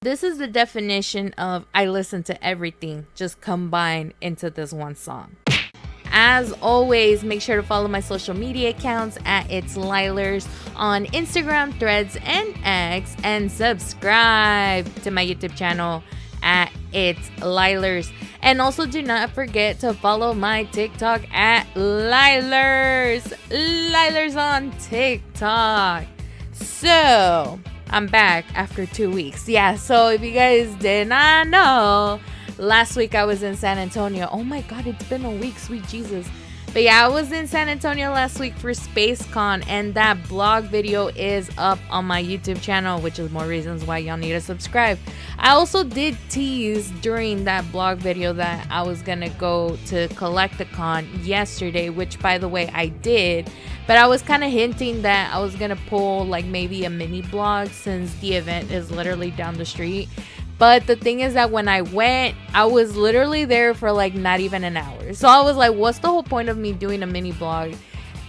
This is the definition of I listen to everything just combined into this one song. As always, make sure to follow my social media accounts at It's Lielers on Instagram, Threads, and X, and subscribe to my YouTube channel at It's Lielers. And also do not forget to follow my TikTok at Lielers. Lielers on TikTok. So, I'm back after 2 weeks. Yeah, so if you guys did not know, last week I was in San Antonio. Oh my god, it's been a week, sweet Jesus. But yeah, I was in San Antonio last week for SpaceCon, and that blog video is up on my YouTube channel, which is more reasons why y'all need to subscribe. I also did tease during that blog video that I was gonna go to Collecticon yesterday, which by the way I did, but I was kind of hinting that I was gonna pull like maybe a mini blog since the event is literally down the street. But the thing is that when I went, I was literally there for like not even an hour. So I was like, what's the whole point of me doing a mini blog?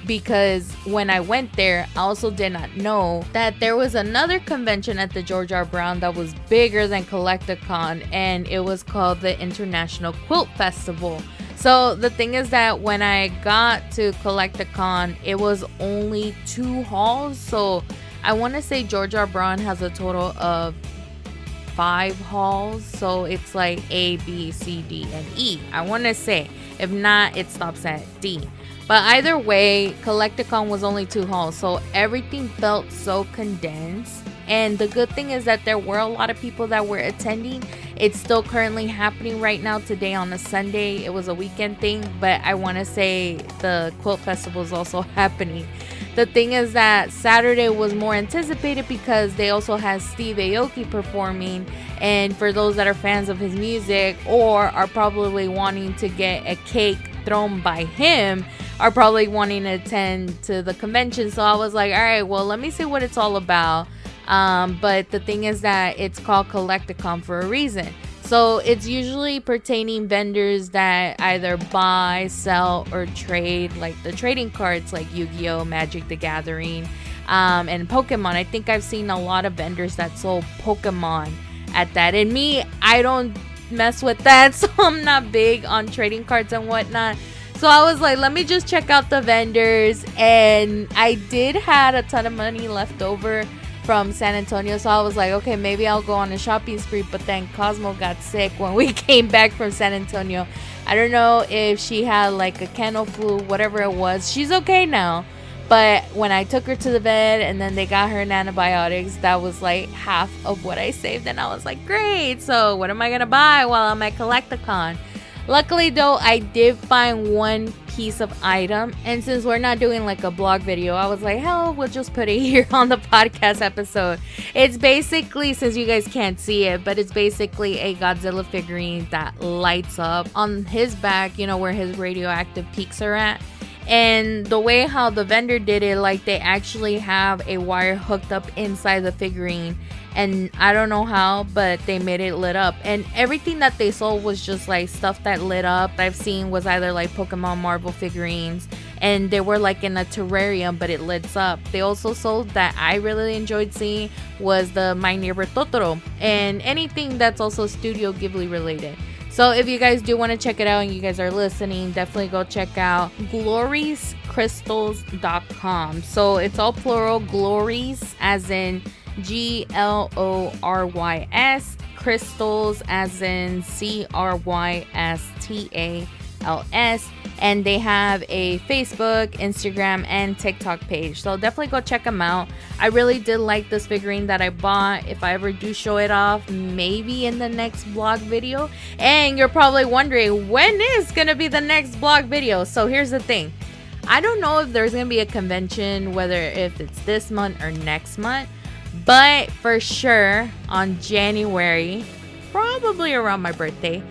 Because when I went there, I also did not know that there was another convention at the George R. Brown that was bigger than Collecticon, and it was called the International Quilt Festival. So the thing is that when I got to Collecticon, it was only 2 halls. So I want to say George R. Brown has a total of 5 halls, so it's like A, B, C, D, and E. I want to say, if not, it stops at D. But either way, Collecticon was only 2 halls, so everything felt so condensed. And the good thing is that there were a lot of people that were attending. It's still currently happening right now today on a Sunday. It was a weekend thing, but I want to say the Quilt Festival is also happening. The thing is that Saturday was more anticipated because they also had Steve Aoki performing. And for those that are fans of his music or are probably wanting to get a cake thrown by him, are probably wanting to attend to the convention. So I was like, all right, well, let me see what it's all about. But the thing is that it's called Collecticon for a reason. So it's usually pertaining vendors that either buy, sell, or trade, like the trading cards like Yu-Gi-Oh!, Magic the Gathering, and Pokemon. I think I've seen a lot of vendors that sold Pokemon at that. And me, I don't mess with that, so I'm not big on trading cards and whatnot. So I was like, let me just check out the vendors. And I did had a ton of money left over from San Antonio, so I was like, okay, maybe I'll go on a shopping spree. But then Cosmo got sick when we came back from San Antonio. I don't know if she had like a kennel flu, whatever it was. She's okay now, but when I took her to the vet and then they got her an antibiotics, that was like half of what I saved. And I was like, great, so what am I gonna buy while I'm at Collecticon? Luckily though, I did find one piece of item, and since we're not doing like a blog video, I was like, hell, we'll just put it here on the podcast episode. It's basically, since you guys can't see it, but it's basically a Godzilla figurine that lights up on his back, you know, where his radioactive peaks are at. And the way how the vendor did it, like they actually have a wire hooked up inside the figurine, and I don't know how, but they made it lit up. And everything that they sold was just like stuff that lit up. I've seen was either like Pokemon, Marvel figurines, and they were like in a terrarium, but it lights up. They also sold, that I really enjoyed seeing, was the My Neighbor Totoro, and anything that's also Studio Ghibli related. So if you guys do want to check it out and you guys are listening, definitely go check out gloriescrystals.com. So it's all plural, glories as in Glorys, crystals as in CRYSTALS. And they have a Facebook, Instagram, and TikTok page. So definitely go check them out. I really did like this figurine that I bought. If I ever do show it off, maybe in the next blog video. And you're probably wondering, when is going to be the next blog video? So here's the thing. I don't know if there's going to be a convention, whether if it's this month or next month. But for sure, on January, probably around my birthday,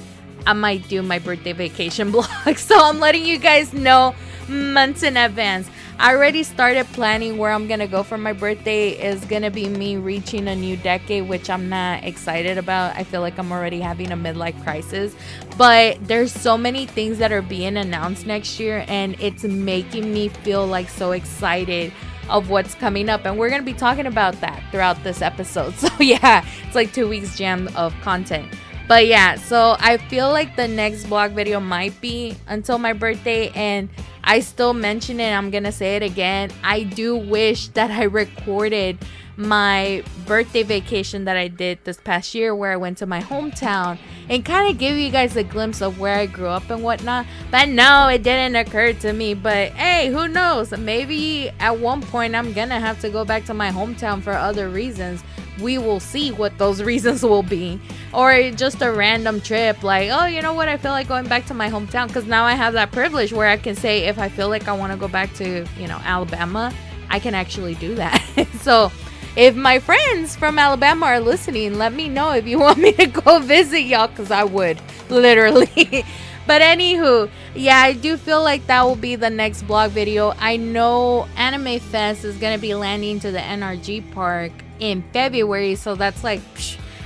I might do my birthday vacation blog. So I'm letting you guys know months in advance. I already started planning where I'm gonna go for my birthday. Is gonna be me reaching a new decade, which I'm not excited about. I feel like I'm already having a midlife crisis, but there's so many things that are being announced next year, and it's making me feel like so excited of what's coming up, and we're gonna be talking about that throughout this episode. So yeah, it's like 2 weeks jam of content. But yeah, so I feel like the next vlog video might be until my birthday, and I still mention it, I'm gonna say it again. I do wish that I recorded my birthday vacation that I did this past year, where I went to my hometown and kind of give you guys a glimpse of where I grew up and whatnot. But no, it didn't occur to me. But hey, who knows? Maybe at one point I'm gonna have to go back to my hometown for other reasons. We will see what those reasons will be. Or just a random trip, like, oh, you know what, I feel like going back to my hometown, because now I have that privilege where I can say, if I feel like I want to go back to, Alabama, I can actually do that. So if my friends from Alabama are listening, let me know if you want me to go visit y'all, because I would, literally. But anywho, yeah, I do feel like that will be the next vlog video. I know Anime Fest is going to be landing to the NRG Park in February, so that's like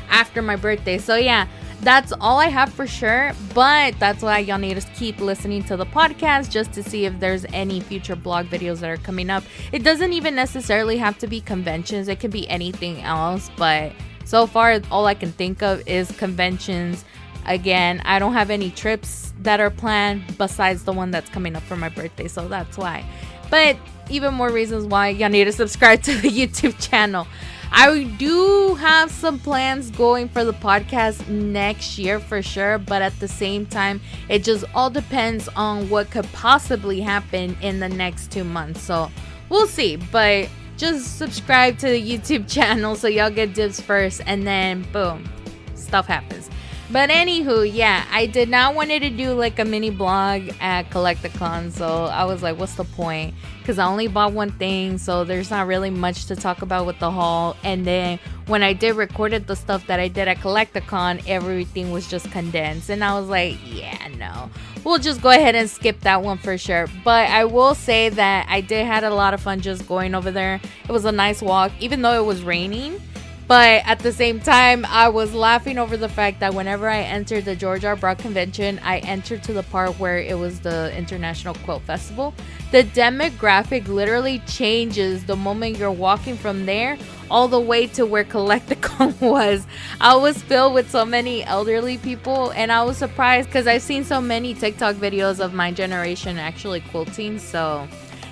after my birthday. So yeah, that's all I have for sure, but that's why y'all need to keep listening to the podcast just to see if there's any future blog videos that are coming up. It doesn't even necessarily have to be conventions, it could be anything else, but so far all I can think of is conventions. Again, I don't have any trips that are planned besides the one that's coming up for my birthday, so that's why. But even more reasons why y'all need to subscribe to the YouTube channel. I do have some plans going for the podcast next year for sure, but at the same time, it just all depends on what could possibly happen in the next 2 months. So we'll see, but just subscribe to the YouTube channel so y'all get dibs first, and then boom, stuff happens. But anywho, yeah, I did not want to do like a mini blog at Collecticon, so I was like, what's the point? Because I only bought one thing, so there's not really much to talk about with the haul. And then when I did recorded the stuff that I did at Collecticon, everything was just condensed, and I was like, yeah, no, we'll just go ahead and skip that one for sure. But I will say that I did had a lot of fun just going over there. It was a nice walk, even though it was raining. But at the same time, I was laughing over the fact that whenever I entered the George R. Broad Convention, I entered to the part where it was the International Quilt Festival. The demographic literally changes the moment you're walking from there all the way to where Collecticon was. I was filled with so many elderly people, and I was surprised because I've seen so many TikTok videos of my generation actually quilting. So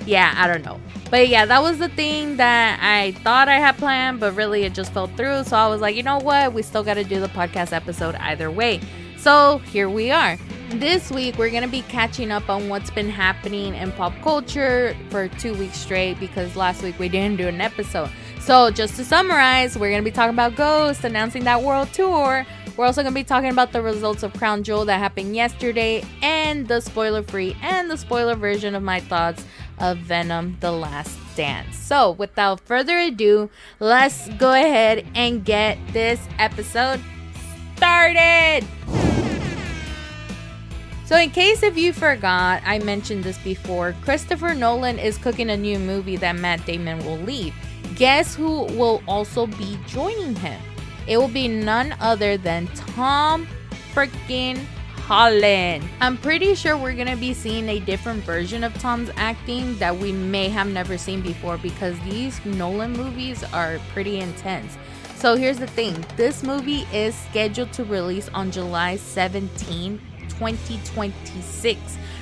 yeah, I don't know. But yeah, that was the thing that I thought I had planned, but really it just fell through. So I was like, you know what? We still got to do the podcast episode either way. So here we are. This week, we're going to be catching up on what's been happening in pop culture for 2 weeks straight, because last week we didn't do an episode. So just to summarize, we're going to be talking about Ghost announcing that world tour. We're also going to be talking about the results of Crown Jewel that happened yesterday, and the spoiler-free and the spoiler version of my thoughts of Venom: The Last Dance. So without further ado, let's go ahead and get this episode started. So in case if you forgot, I mentioned this before, Christopher Nolan is cooking a new movie that Matt Damon will lead. Guess who will also be joining him? It will be none other than Tom freaking Holland. I'm pretty sure we're gonna be seeing a different version of Tom's acting that we may have never seen before, because these Nolan movies are pretty intense. So here's the thing, this movie is scheduled to release on July 17, 2026.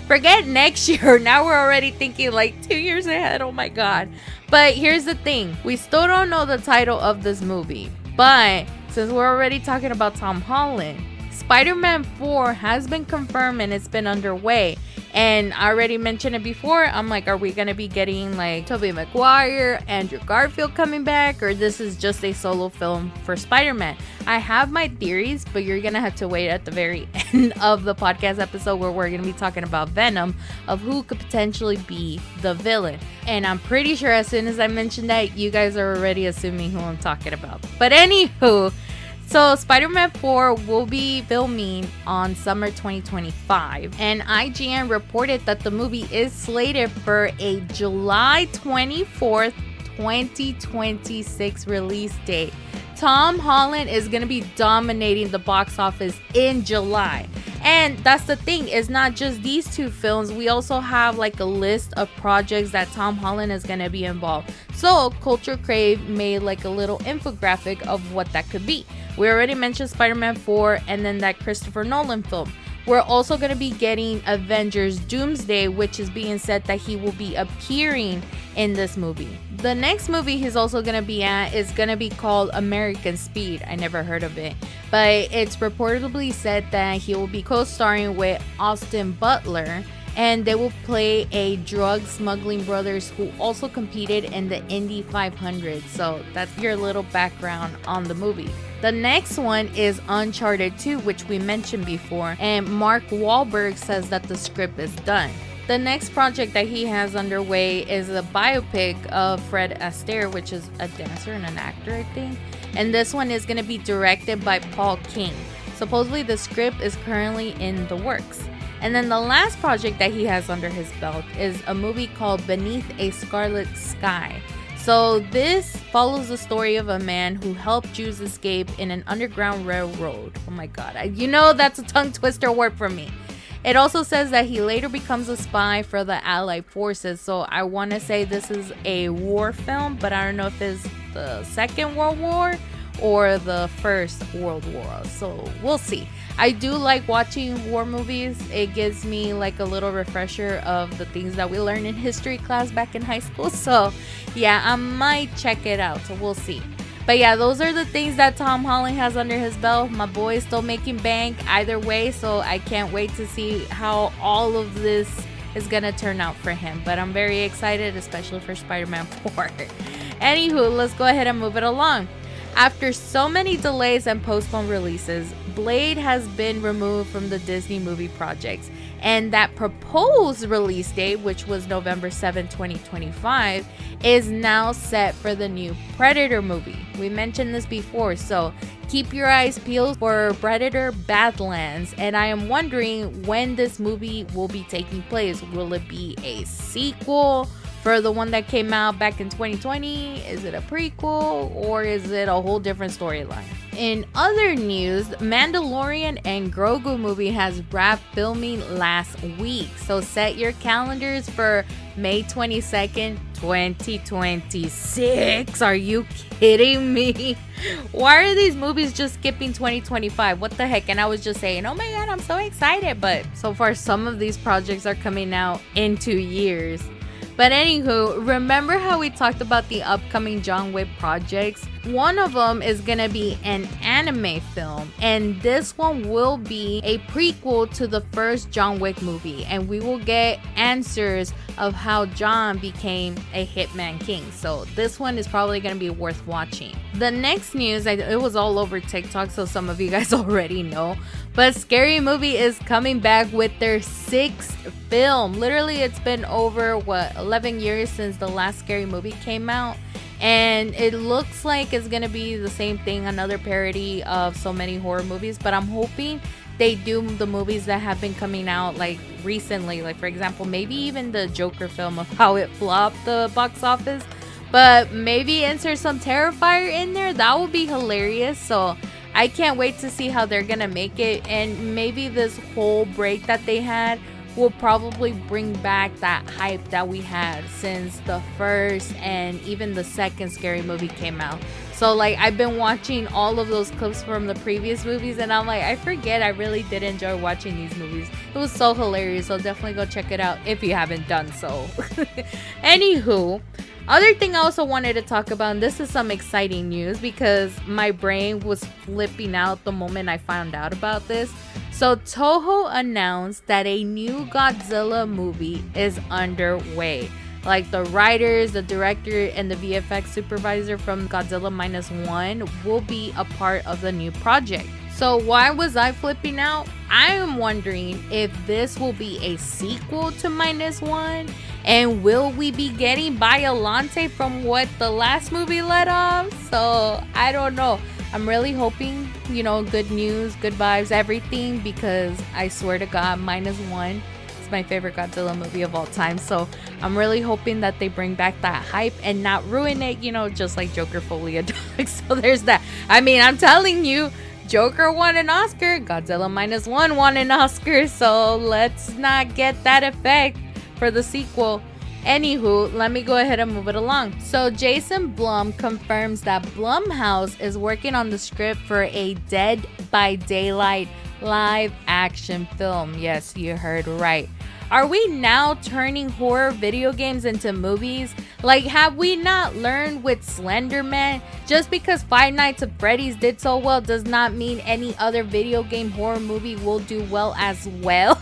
Forget next year, now we're already thinking like 2 years ahead, oh my god. But here's the thing, we still don't know the title of this movie, but since we're already talking about Tom Holland, Spider-Man 4 has been confirmed and it's been underway. And I already mentioned it before. I'm like, are we going to be getting like Tobey Maguire, Andrew Garfield coming back? Or this is just a solo film for Spider-Man? I have my theories, but you're going to have to wait at the very end of the podcast episode where we're going to be talking about Venom, of who could potentially be the villain. And I'm pretty sure as soon as I mention that, you guys are already assuming who I'm talking about. But anywho, So Spider-Man 4 will be filming on summer 2025, and IGN reported that the movie is slated for a July 24th, 2026 release date. Tom Holland is going to be dominating the box office in July. And that's the thing, it's not just these two films. We also have like a list of projects that Tom Holland is going to be involved. So Culture Crave made like a little infographic of what that could be. We already mentioned Spider-Man 4 and then that Christopher Nolan film. We're also going to be getting Avengers Doomsday, which is being said that he will be appearing in this movie. The next movie he's also going to be at is going to be called American Speed. I never heard of it, but it's reportedly said that he will be co-starring with Austin Butler, and they will play a drug smuggling brothers who also competed in the Indy 500. So that's your little background on the movie. The next one is Uncharted 2, which we mentioned before, and Mark Wahlberg says that the script is done. The next project that he has underway is a biopic of Fred Astaire, which is a dancer and an actor, I think. And this one is going to be directed by Paul King. Supposedly the script is currently in the works. And then the last project that he has under his belt is a movie called Beneath a Scarlet Sky. So this follows the story of a man who helped Jews escape in an underground railroad. Oh my god, that's a tongue twister word for me. It also says that he later becomes a spy for the Allied forces. So I want to say this is a war film, but I don't know if it's the Second World War or the First World War. So we'll see. I do like watching war movies. It gives me like a little refresher of the things that we learned in history class back in high school. So yeah, I might check it out. So we'll see. But yeah, those are the things that Tom Holland has under his belt. My boy is still making bank either way. So I can't wait to see how all of this is going to turn out for him. But I'm very excited, especially for Spider-Man 4. Anywho, let's go ahead and move it along. After so many delays and postponed releases, Blade has been removed from the Disney movie projects, and that proposed release date, which was November 7, 2025, is now set for the new Predator movie. We mentioned this before, so keep your eyes peeled for Predator Badlands, and I am wondering when this movie will be taking place. Will it be a sequel for the one that came out back in 2020? Is it a prequel, or is it a whole different storyline? In other news, Mandalorian and Grogu movie has wrapped filming last week. So set your calendars for May 22nd, 2026. Are you kidding me? Why are these movies just skipping 2025? What the heck? And I was just saying, oh my god, I'm so excited. But so far, some of these projects are coming out in 2 years. But anywho, remember how we talked about the upcoming John Wick projects? One of them is gonna be an anime film, and this one will be a prequel to the first John Wick movie, and we will get answers of how John became a Hitman King. So this one is probably gonna be worth watching. The next news, it was all over TikTok, so some of you guys already know, but Scary Movie is coming back with their 6th film. Literally, it's been over 11 years since the last Scary Movie came out, and it looks like it's gonna be the same thing, another parody of so many horror movies. But I'm hoping they do the movies that have been coming out like recently, like for example maybe even the Joker film of how it flopped the box office, but maybe insert some Terrifier in there. That would be hilarious. So I can't wait to see how they're gonna make it, and maybe this whole break that they had will probably bring back that hype that we had since the first and even the second Scary Movie came out. So like, I've been watching all of those clips from the previous movies, and I'm like, I forget I really did enjoy watching these movies. It was so hilarious. So definitely go check it out if you haven't done so. Anywho, other thing I also wanted to talk about, and this is some exciting news because my brain was flipping out the moment I found out about this. So Toho announced that a new Godzilla movie is underway. Like the writers, the director, and the VFX supervisor from Godzilla Minus One will be a part of the new project. So why was I flipping out? I am wondering if this will be a sequel to Minus One, and will we be getting Biollante from what the last movie led off? So I don't know. I'm really hoping you know, good news, good vibes, everything, because I swear to God, -1 is my favorite Godzilla movie of all time. So I'm really hoping that they bring back that hype and not ruin it, you know, just like Joker Foley a Dog. So there's that. I mean, I'm telling you, Joker won an Oscar, Godzilla -1 won an Oscar, so let's not get that effect for the sequel. Anywho, let me go ahead and move it along. So Jason Blum confirms that Blumhouse is working on the script for a Dead by Daylight live action film. Yes, you heard right. Are we now turning horror video games into movies? Like, have we not learned with Slender Man? Just because Five Nights at Freddy's did so well does not mean any other video game horror movie will do well as well.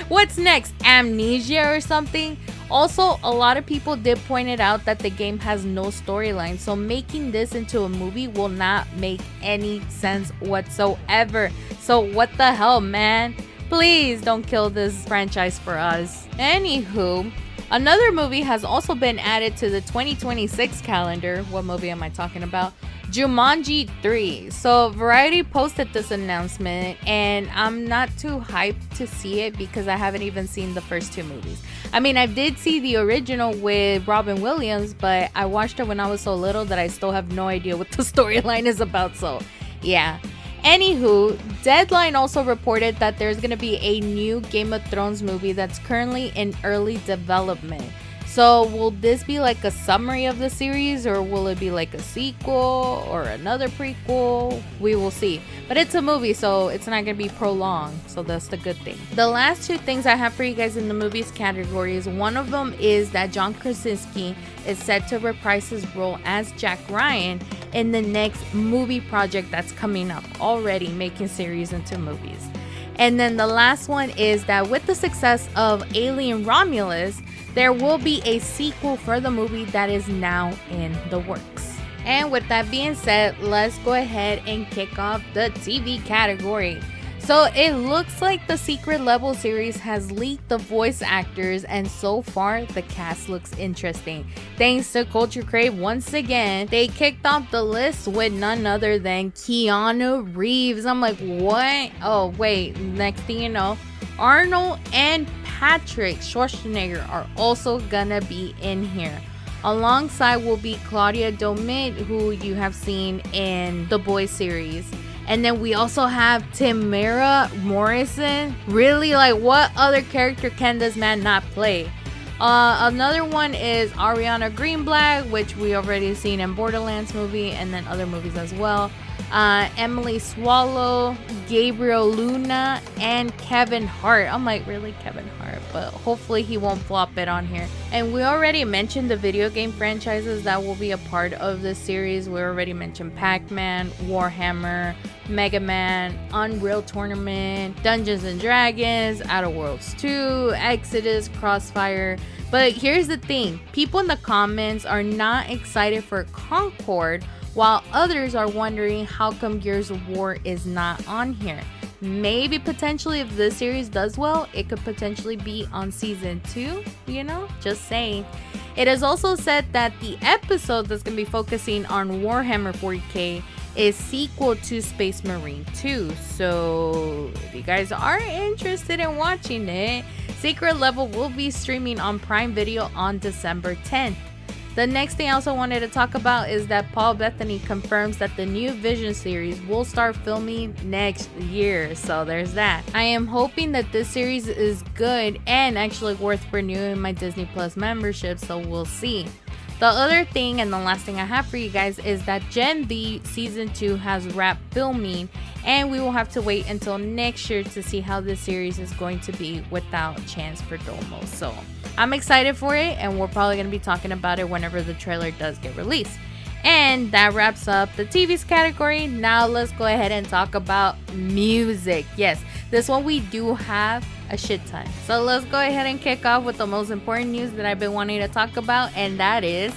What's next? Amnesia or something? Also, a lot of people did point it out that the game has no storyline, so making this into a movie will not make any sense whatsoever. So what the hell, man? Please don't kill this franchise for us. Anywho, another movie has also been added to the 2026 calendar. What movie am I talking about? Jumanji 3. So Variety posted this announcement, and I'm not too hyped to see it because I haven't even seen the first two movies. I mean, I did see the original with Robin Williams, but I watched it when I was so little that I still have no idea what the storyline is about. So yeah. Anywho, Deadline also reported that there's going to be a new Game of Thrones movie that's currently in early development. So will this be like a summary of the series, or will it be like a sequel or another prequel? We will see. But it's a movie, so it's not going to be prolonged. So that's the good thing. The last two things I have for you guys in the movies categories, one of them is that John Krasinski is set to reprise his role as Jack Ryan in the next movie project that's coming up, already making series into movies. And then the last one is that with the success of Alien Romulus, there will be a sequel for the movie that is now in the works. And with that being said, let's go ahead and kick off the TV category. So it looks like the Secret Level series has leaked the voice actors, and so far the cast looks interesting. Thanks to Culture Crave once again, they kicked off the list with none other than Keanu Reeves. I'm like, what? Oh wait, next thing you know, Arnold and Patrick Schwarzenegger are also gonna be in here. Alongside will be Claudia Domit, who you have seen in the Boys series. And then we also have Tamara Morrison. Really, like, what other character can this man not play? Another one is Ariana Greenblatt, which we already seen in Borderlands movie and then other movies as well. Emily Swallow, Gabriel Luna, and Kevin Hart. I'm like, really, Kevin Hart? But hopefully he won't flop it on here. And we already mentioned the video game franchises that will be a part of this series. We already mentioned Pac-Man, Warhammer, Mega Man, Unreal Tournament, Dungeons and Dragons, Outer Worlds 2, Exodus, Crossfire. But here's the thing, people in the comments are not excited for Concord, while others are wondering how come Gears of War is not on here. Maybe potentially if this series does well, it could potentially be on season 2, you know, just saying. It is also said that the episode that's going to be focusing on Warhammer 40k is sequel to Space Marine 2. So if you guys are interested in watching it, Secret Level will be streaming on Prime Video on December 10th. The next thing I also wanted to talk about is that Paul Bettany confirms that the new Vision series will start filming next year. So there's that. I am hoping that this series is good and actually worth renewing my Disney Plus membership, so we'll see. The other thing and the last thing I have for you guys is that Gen V Season 2 has wrapped filming, and we will have to wait until next year to see how this series is going to be without Chance Perdomo. So I'm excited for it, and we're probably going to be talking about it whenever the trailer does get released. And that wraps up the TV's category. Now let's go ahead and talk about music. Yes, this one we do have a shit ton. So let's go ahead and kick off with the most important news that I've been wanting to talk about, and that is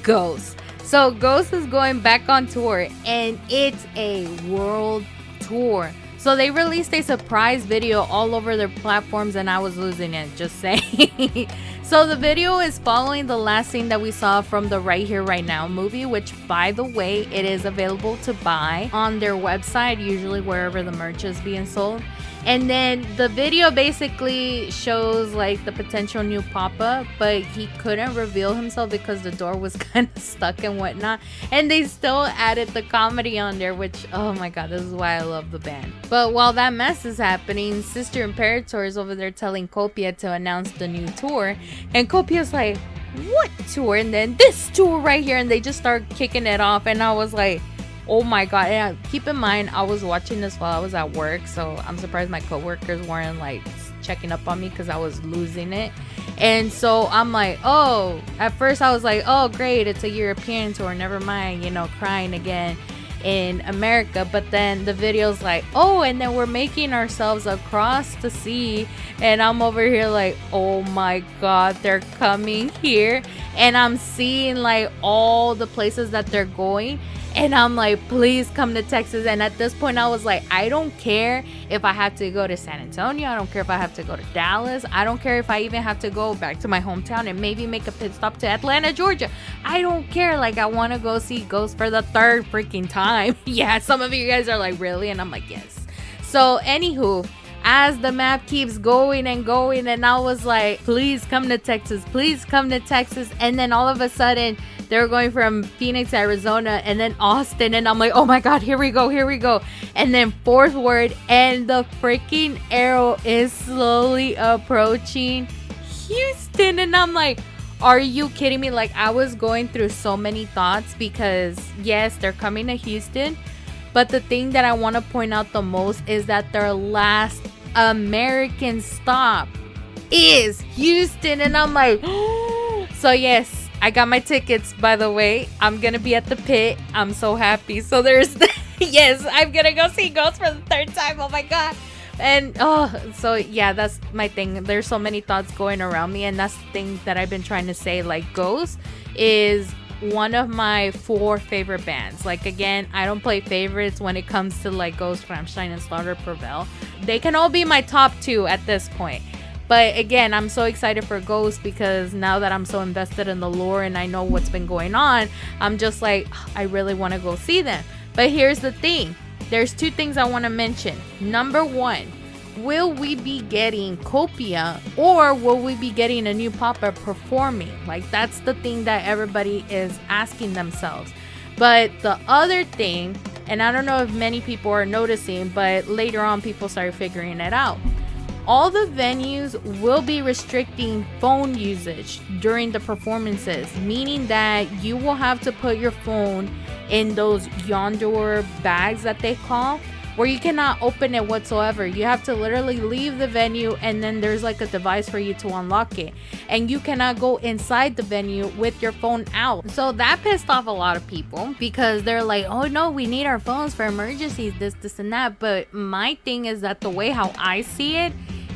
Ghost. So Ghost is going back on tour, and it's a world tour. So they released a surprise video all over their platforms, and I was losing it, just saying. So the video is following the last scene that we saw from the Right Here Right Now movie, which, by the way, it is available to buy on their website, usually wherever the merch is being sold. And then the video basically shows like the potential new Papa, but he couldn't reveal himself because the door was kind of stuck and whatnot. And they still added the comedy on there, which, oh my god, this is why I love the band. But while that mess is happening, Sister Imperator is over there telling Copia to announce the new tour. And Copia's like, what tour? And then this tour right here. And they just start kicking it off. And I was like, oh my god. And keep in mind, I was watching this while I was at work, so I'm surprised my coworkers weren't like checking up on me because I was losing it. And so I'm like, oh, at first I was like, oh great, it's a European tour, never mind, you know, crying again in America. But then the video's like, oh, and then we're making ourselves across the sea, and I'm over here like, oh my god, they're coming here. And I'm seeing like all the places that they're going, and I'm like, please come to Texas. And at this point I was like, I don't care if I have to go to San Antonio, I don't care if I have to go to Dallas, I don't care if I even have to go back to my hometown and maybe make a pit stop to Atlanta, Georgia. I don't care. Like, I want to go see Ghost for the third freaking time. Yeah, some of you guys are like, really? And I'm like, yes. So anywho, as the map keeps going and going, and I was like, please come to Texas, please come to Texas. And then all of a sudden they're going from Phoenix, Arizona, and then Austin, and I'm like, oh my god, here we go. And then fourth word, and the freaking arrow is slowly approaching Houston, and I'm like, are you kidding me? Like, I was going through so many thoughts because yes, they're coming to Houston, but the thing that I want to point out the most is that their last American stop is Houston. And I'm like, oh. So yes, I got my tickets, by the way. I'm gonna be at the pit. I'm so happy. So there's yes, I'm gonna go see Ghost for the third time. Oh my god. And so yeah, that's my thing. There's so many thoughts going around me, and that's the thing that I've been trying to say. Like, Ghost is one of my 4 favorite bands. Like, again, I don't play favorites when it comes to like Ghost, Rammstein, and Slaughter Prevail. They can all be my top 2 at this point. But again, I'm so excited for Ghost because now that I'm so invested in the lore and I know what's been going on, I'm just like, I really want to go see them. But here's the thing. There's 2 things I want to mention. Number 1, will we be getting Copia, or will we be getting a new Papa performing? Like, that's the thing that everybody is asking themselves. But the other thing, and I don't know if many people are noticing, but later on people started figuring it out. All the venues will be restricting phone usage during the performances, meaning that you will have to put your phone in those yonder bags that they call, where you cannot open it whatsoever. You have to literally leave the venue, and then there's like a device for you to unlock it, and you cannot go inside the venue with your phone out. So that pissed off a lot of people because they're like, oh no, we need our phones for emergencies, this and that. But my thing is that the way how I see it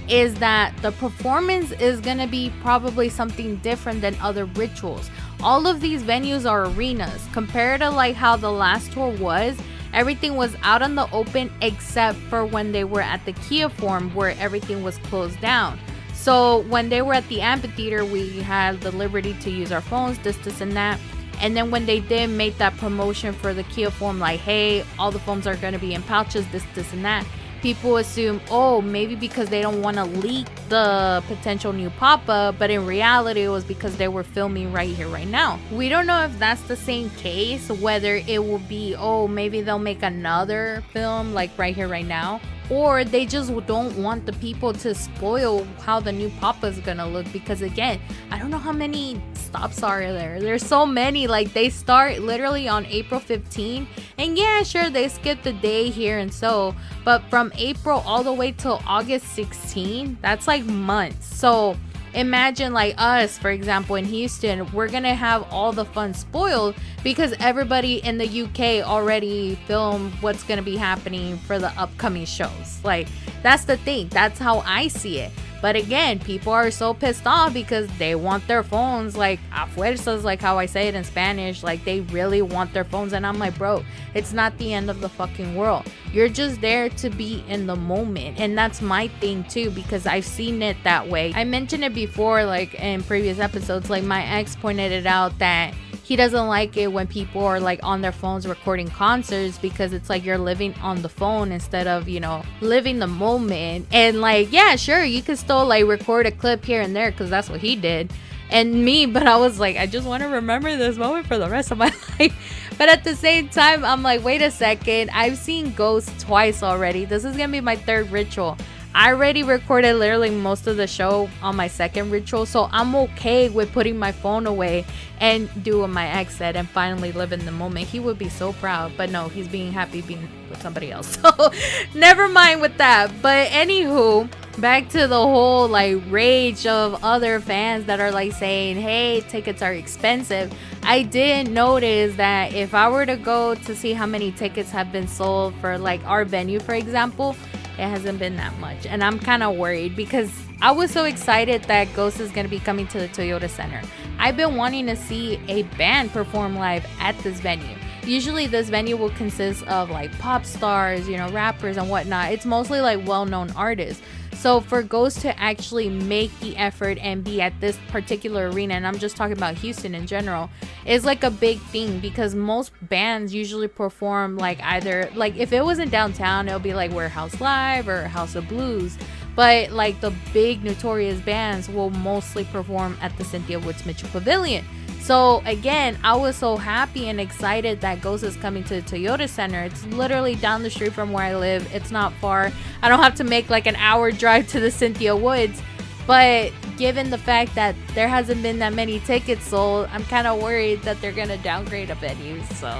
is that the performance is gonna be probably something different than other rituals. All of these venues are arenas compared to like how the last tour was. Everything was out in the open except for when they were at the Kia Forum, where everything was closed down. So when they were at the amphitheater, we had the liberty to use our phones, this and that. And then when they did make that promotion for the Kia Forum, like, hey, all the phones are going to be in pouches, this and that, people assume, oh, maybe because they don't want to leak the potential new Papa, but in reality it was because they were filming Right Here Right Now. We don't know if that's the same case, whether it will be, oh, maybe they'll make another film like Right Here Right Now, or they just don't want the people to spoil how the new Papa is gonna look. Because again, I don't know how many stops are there. There's so many. Like, they start literally on April 15, and yeah, sure, they skip the day here and so, but from April all the way till August 16, that's like months. So imagine like us, for example, in Houston, we're gonna have all the fun spoiled because everybody in the UK already filmed what's gonna be happening for the upcoming shows. Like, that's the thing. That's how I see it. But again, people are so pissed off because they want their phones, like a fuerzas, like how I say it in Spanish. Like, they really want their phones. And I'm like, bro, it's not the end of the fucking world. You're just there to be in the moment. And that's my thing too, because I've seen it that way. I mentioned it before, like in previous episodes. Like, my ex pointed it out that he doesn't like it when people are like on their phones recording concerts, because it's like you're living on the phone instead of, you know, living the moment. And like, yeah, sure, you can still like record a clip here and there, because that's what he did and me. But I was like, I just want to remember this moment for the rest of my life. But at the same time, I'm like, wait a second, I've seen ghosts twice already. This is gonna be my third ritual. I already recorded literally most of the show on my second ritual, so I'm okay with putting my phone away and do what my ex said and finally live in the moment. He would be so proud, but no, he's being happy being with somebody else. So never mind with that. But anywho, back to the whole like rage of other fans that are like saying, hey, tickets are expensive. I did notice that if I were to go to see how many tickets have been sold for like our venue, for example, it hasn't been that much. And I'm kind of worried because I was so excited that Ghost is going to be coming to the Toyota Center. I've been wanting to see a band perform live at this venue. Usually this venue will consist of like pop stars, you know, rappers and whatnot. It's mostly like well-known artists. So for Ghost to actually make the effort and be at this particular arena, and I'm just talking about Houston in general, is like a big thing, because most bands usually perform like either, like if it was in downtown, it'll be like Warehouse Live or House of Blues. But like the big notorious bands will mostly perform at the Cynthia Woods Mitchell Pavilion. So again, I was so happy and excited that Ghost is coming to the Toyota Center. It's literally down the street from where I live. It's not far. I don't have to make like an hour drive to the Cynthia Woods. But given the fact that there hasn't been that many tickets sold, I'm kind of worried that they're going to downgrade a venue. So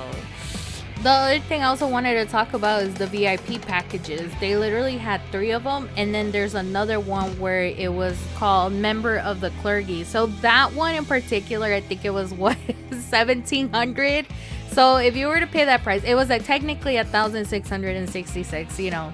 the other thing I also wanted to talk about is the VIP packages. They literally had 3 of them, and then there's another one where it was called Member of the Clergy. So that one in particular, I think it was what, $1,700. So if you were to pay that price, it was like technically $1,666, you know,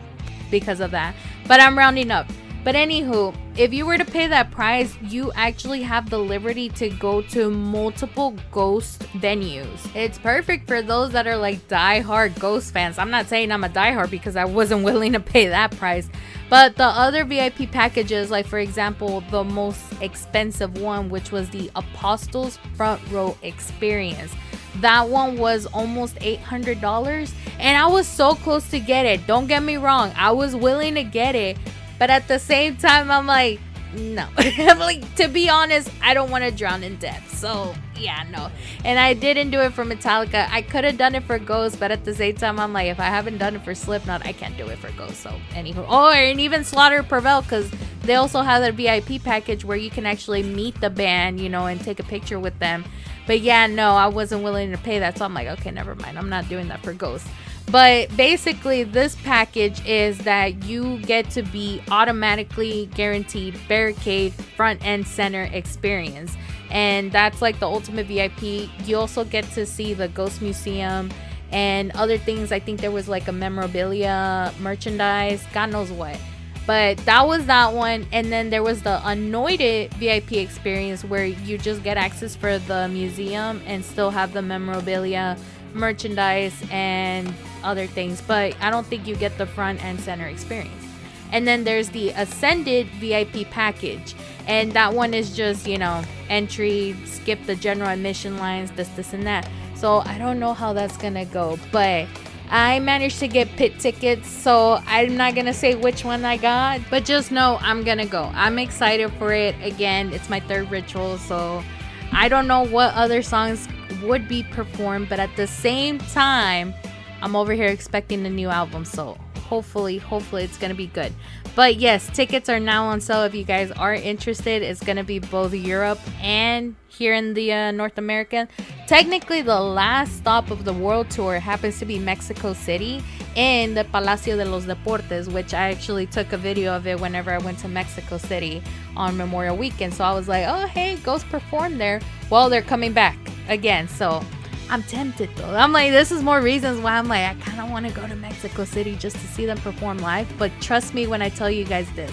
because of that. But I'm rounding up. But anywho, if you were to pay that price, you actually have the liberty to go to multiple Ghost venues. It's perfect for those that are like die-hard Ghost fans. I'm not saying I'm a die-hard because I wasn't willing to pay that price. But the other VIP packages, like for example, the most expensive one, which was the Apostles Front Row Experience. That one was almost $800. And I was so close to get it. Don't get me wrong. I was willing to get it. But at the same time, I'm like, no. I'm like, to be honest, I don't want to drown in debt. So, yeah, no. And I didn't do it for Metallica. I could have done it for Ghost, but at the same time, I'm like, if I haven't done it for Slipknot, I can't do it for Ghost. So, anywho. Oh, and even Slaughter Prevail, because they also have a VIP package where you can actually meet the band, you know, and take a picture with them. But yeah, no, I wasn't willing to pay that. So, I'm like, okay, never mind. I'm not doing that for Ghost. But basically, this package is that you get to be automatically guaranteed barricade front and center experience. And that's like the ultimate VIP. You also get to see the Ghost Museum and other things. I think there was like a memorabilia, merchandise, God knows what. But that was that one. And then there was the Anointed VIP experience where you just get access for the museum and still have the memorabilia, merchandise, and other things. But I don't think you get the front and center experience. And then there's the Ascended VIP package. And that one is just, you know, entry, skip the general admission lines, this, and that. So I don't know how that's going to go. But I managed to get pit tickets, so I'm not going to say which one I got, but just know I'm going to go. I'm excited for it. Again, it's my third ritual, so I don't know what other songs would be performed, but at the same time, I'm over here expecting a new album, so hopefully it's going to be good. But yes, tickets are now on sale if you guys are interested. It's going to be both Europe and here in the North America. Technically, the last stop of the world tour happens to be Mexico City in the Palacio de los Deportes, which I actually took a video of it whenever I went to Mexico City on Memorial Weekend. So I was like, oh, hey, Ghost performed there. Well, they're coming back again, so I'm tempted though. I'm like, this is more reasons why I'm like, I kind of want to go to Mexico City just to see them perform live. But trust me when I tell you guys this,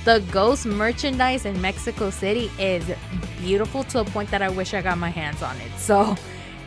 The Ghost merchandise in Mexico City is beautiful to a point that I wish I got my hands on it. So,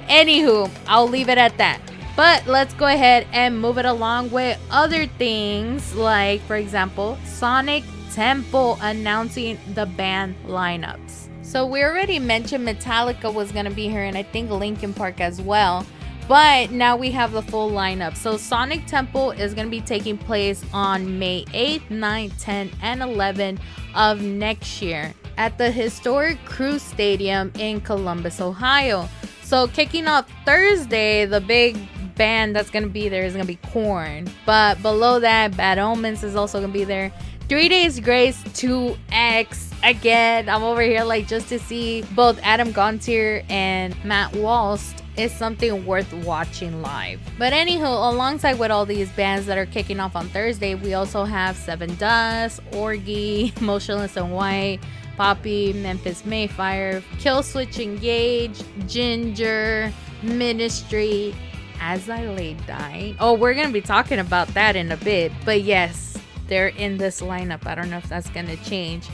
anywho, I'll leave it at that. But let's go ahead and move it along with other things, like, for example, Sonic Temple announcing the band lineups. So we already mentioned Metallica was going to be here, and I think Linkin Park as well. But now we have the full lineup. So Sonic Temple is going to be taking place on May 8th, 9th, 10th, and 11th of next year at the historic Crew Stadium in Columbus, Ohio. So kicking off Thursday, the big band that's going to be there is going to be Korn. But below that, Bad Omens is also going to be there. 3 Days Grace 2X. Again, I'm over here like just to see both Adam Gontier and Matt Walst is something worth watching live. But anywho, alongside with all these bands that are kicking off on Thursday, we also have Seven Dust, Orgy, Motionless in White, Poppy, Memphis Mayfire, Killswitch Engage, Ginger, Ministry, As I Lay Dying. Oh, we're gonna be talking about that in a bit. But yes, they're in this lineup. I don't know if that's gonna change.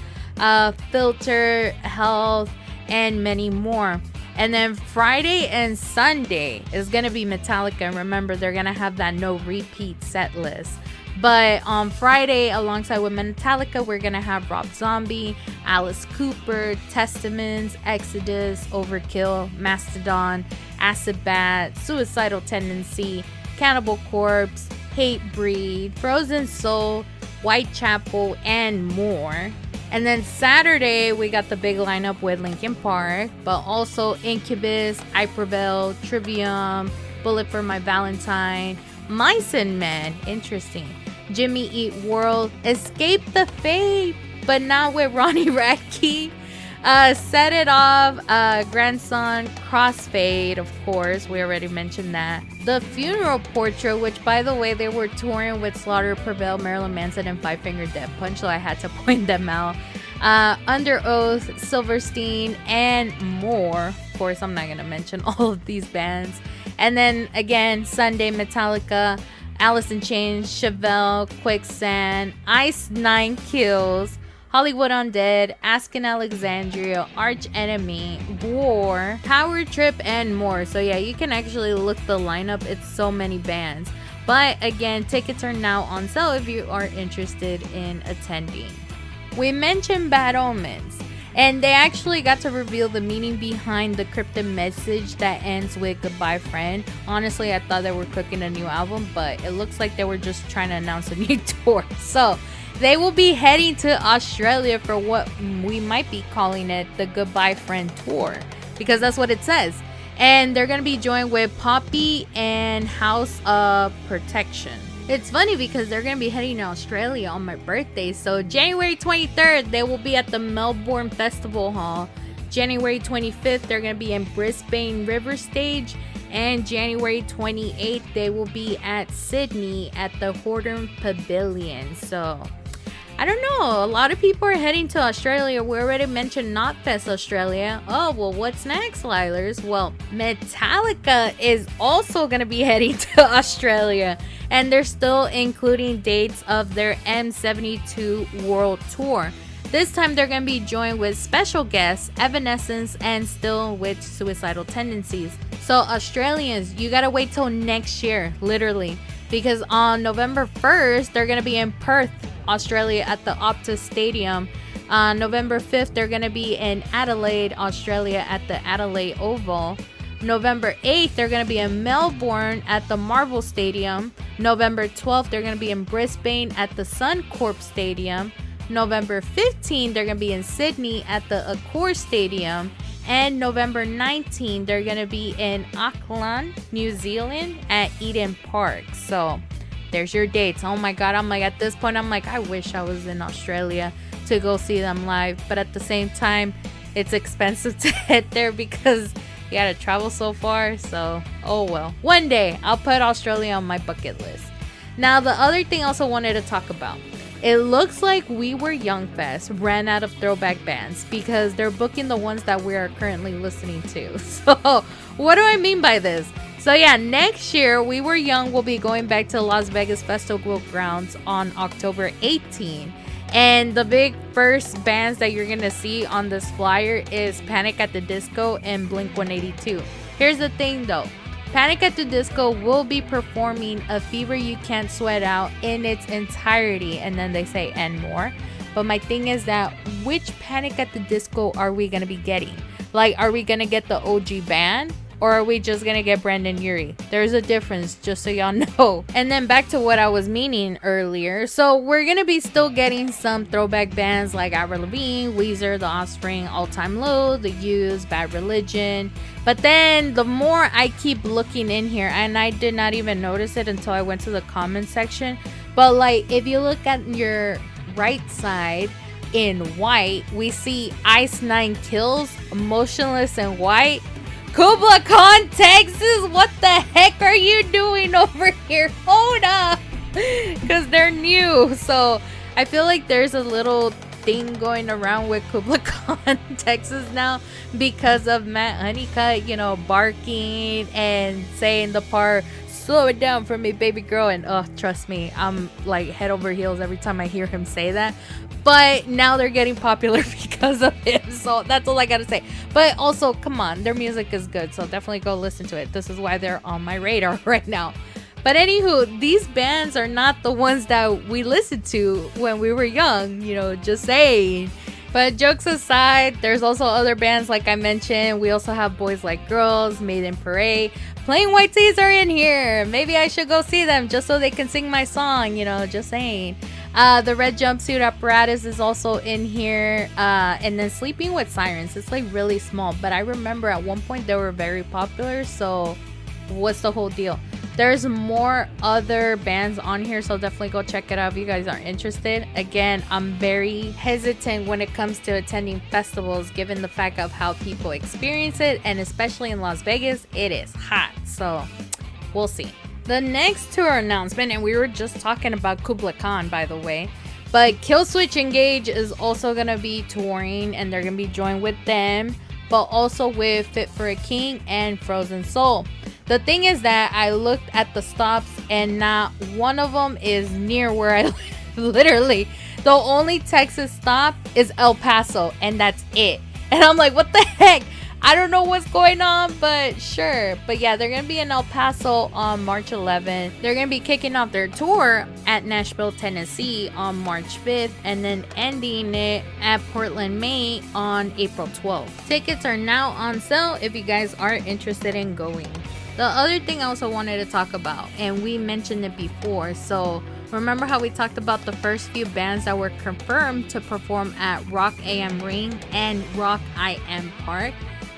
Filter, Health, and many more. And then Friday and Sunday is gonna be Metallica. And remember, they're gonna have that no repeat set list. But on Friday, alongside with Metallica, we're gonna have Rob Zombie, Alice Cooper, Testaments, Exodus, Overkill, Mastodon, Acid Bat, Suicidal Tendency, Cannibal Corpse, Hatebreed, Frozen Soul, Whitechapel, and more. And then Saturday, we got the big lineup with Linkin Park, but also Incubus, Hypervel, Trivium, Bullet for My Valentine, Mice and Men, interesting, Jimmy Eat World, Escape the Fate, but not with Ronnie Radke, Set It Off, Grandson, Crossfade, of course, we already mentioned that. The Funeral Portrait, which by the way, they were touring with Slaughter, Prevail, Marilyn Manson, and Five Finger Death Punch, so I had to point them out. Under Oath, Silverstein, and more. Of course, I'm not going to mention all of these bands. And then again, Sunday, Metallica, Alice in Chains, Chevelle, Quicksand, Ice Nine Kills, Hollywood Undead, Askin Alexandria, Arch Enemy, War, Power Trip, and more. So yeah, you can actually look the lineup. It's so many bands. But again, tickets are now on sale if you are interested in attending. We mentioned Bad Omens, and they actually got to reveal the meaning behind the cryptic message that ends with Goodbye Friend. Honestly, I thought they were cooking a new album, but it looks like they were just trying to announce a new tour. So they will be heading to Australia for what we might be calling it the Goodbye Friend Tour, because that's what it says. And they're going to be joined with Poppy and House of Protection. It's funny because they're going to be heading to Australia on my birthday. So January 23rd, they will be at the Melbourne Festival Hall. January 25th, they're going to be in Brisbane River Stage. And January 28th, they will be at Sydney at the Horton Pavilion. So I don't know. A lot of people are heading to Australia. We already mentioned Knotfest Australia. Oh, well, what's next, Lielers? Well, Metallica is also going to be heading to Australia. And they're still including dates of their M72 World Tour. This time, they're going to be joined with special guests, Evanescence, and still with Suicidal Tendencies. So, Australians, you got to wait till next year, literally. Because on November 1st, they're going to be in Perth, Australia at the Optus Stadium. On November 5th, they're going to be in Adelaide, Australia at the Adelaide Oval. November 8th, they're going to be in Melbourne at the Marvel Stadium. November 12th, they're going to be in Brisbane at the Suncorp Stadium. November 15th, they're going to be in Sydney at the Accor Stadium. And November 19th, they're going to be in Auckland, New Zealand at Eden Park. So there's your dates. Oh my God. I'm like, at this point, I'm like, I wish I was in Australia to go see them live. But at the same time, it's expensive to head there because you got to travel so far. So, oh well. One day, I'll put Australia on my bucket list. Now, the other thing I also wanted to talk about. It looks like We Were Young Fest ran out of throwback bands because they're booking the ones that we are currently listening to. So, what do I mean by this? So yeah, next year, We Were Young will be going back to Las Vegas Festival Grounds on October 18. And the big first bands that you're gonna see on this flyer is Panic at the Disco and Blink-182. Here's the thing though. Panic at the Disco will be performing A Fever You Can't Sweat Out in its entirety, and then they say and more. But my thing is that which Panic at the Disco are we gonna be getting? Like, are we gonna get the OG band? Or are we just gonna get Brandon Urie? There's a difference, just so y'all know. And then back to what I was meaning earlier. So we're gonna be still getting some throwback bands like Avril Lavigne, Weezer, The Offspring, All Time Low, The Used, Bad Religion. But then the more I keep looking in here, and I did not even notice it until I went to the comment section. But like, if you look at your right side in white, we see Ice Nine Kills, Motionless in White. Kubla Khan, Texas, what the heck are you doing over here? Hold up, because they're new. So I feel like there's a little thing going around with Kubla Khan, Texas now, because of Matt Honeycutt, you know, barking and saying the part, slow it down for me, baby girl. And oh, trust me, I'm like head over heels every time I hear him say that. But now they're getting popular because of him. So that's all I gotta say. But also, come on, their music is good. So definitely go listen to it. This is why they're on my radar right now. But anywho, these bands are not the ones that we listened to when we were young. You know, just saying. But jokes aside, there's also other bands like I mentioned. We also have Boys Like Girls, Maiden Parade. Plain White Tees are in here. Maybe I should go see them just so they can sing my song. You know, just saying. The Red Jumpsuit Apparatus is also in here. And then Sleeping with Sirens. It's like really small. But I remember at one point they were very popular. So what's the whole deal? There's more other bands on here, so definitely go check it out if you guys are interested. Again, I'm very hesitant when it comes to attending festivals given the fact of how people experience it, and especially in Las Vegas, it is hot. So we'll see. The next tour announcement, and we were just talking about Kubla Khan, by the way, but Killswitch Engage is also going to be touring, and they're going to be joined with them, but also with Fit for a King and Frozen Soul. The thing is that I looked at the stops and not one of them is near where I live. Literally, the only Texas stop is El Paso, and that's it. And I'm like, what the heck? I don't know what's going on, but sure. But yeah, they're going to be in El Paso on March 11th. They're going to be kicking off their tour at Nashville, Tennessee on March 5th, and then ending it at Portland, Maine on April 12th. Tickets are now on sale if you guys are interested in going. The other thing I also wanted to talk about, and we mentioned it before, so remember how we talked about the first few bands that were confirmed to perform at Rock AM Ring and Rock IM Park?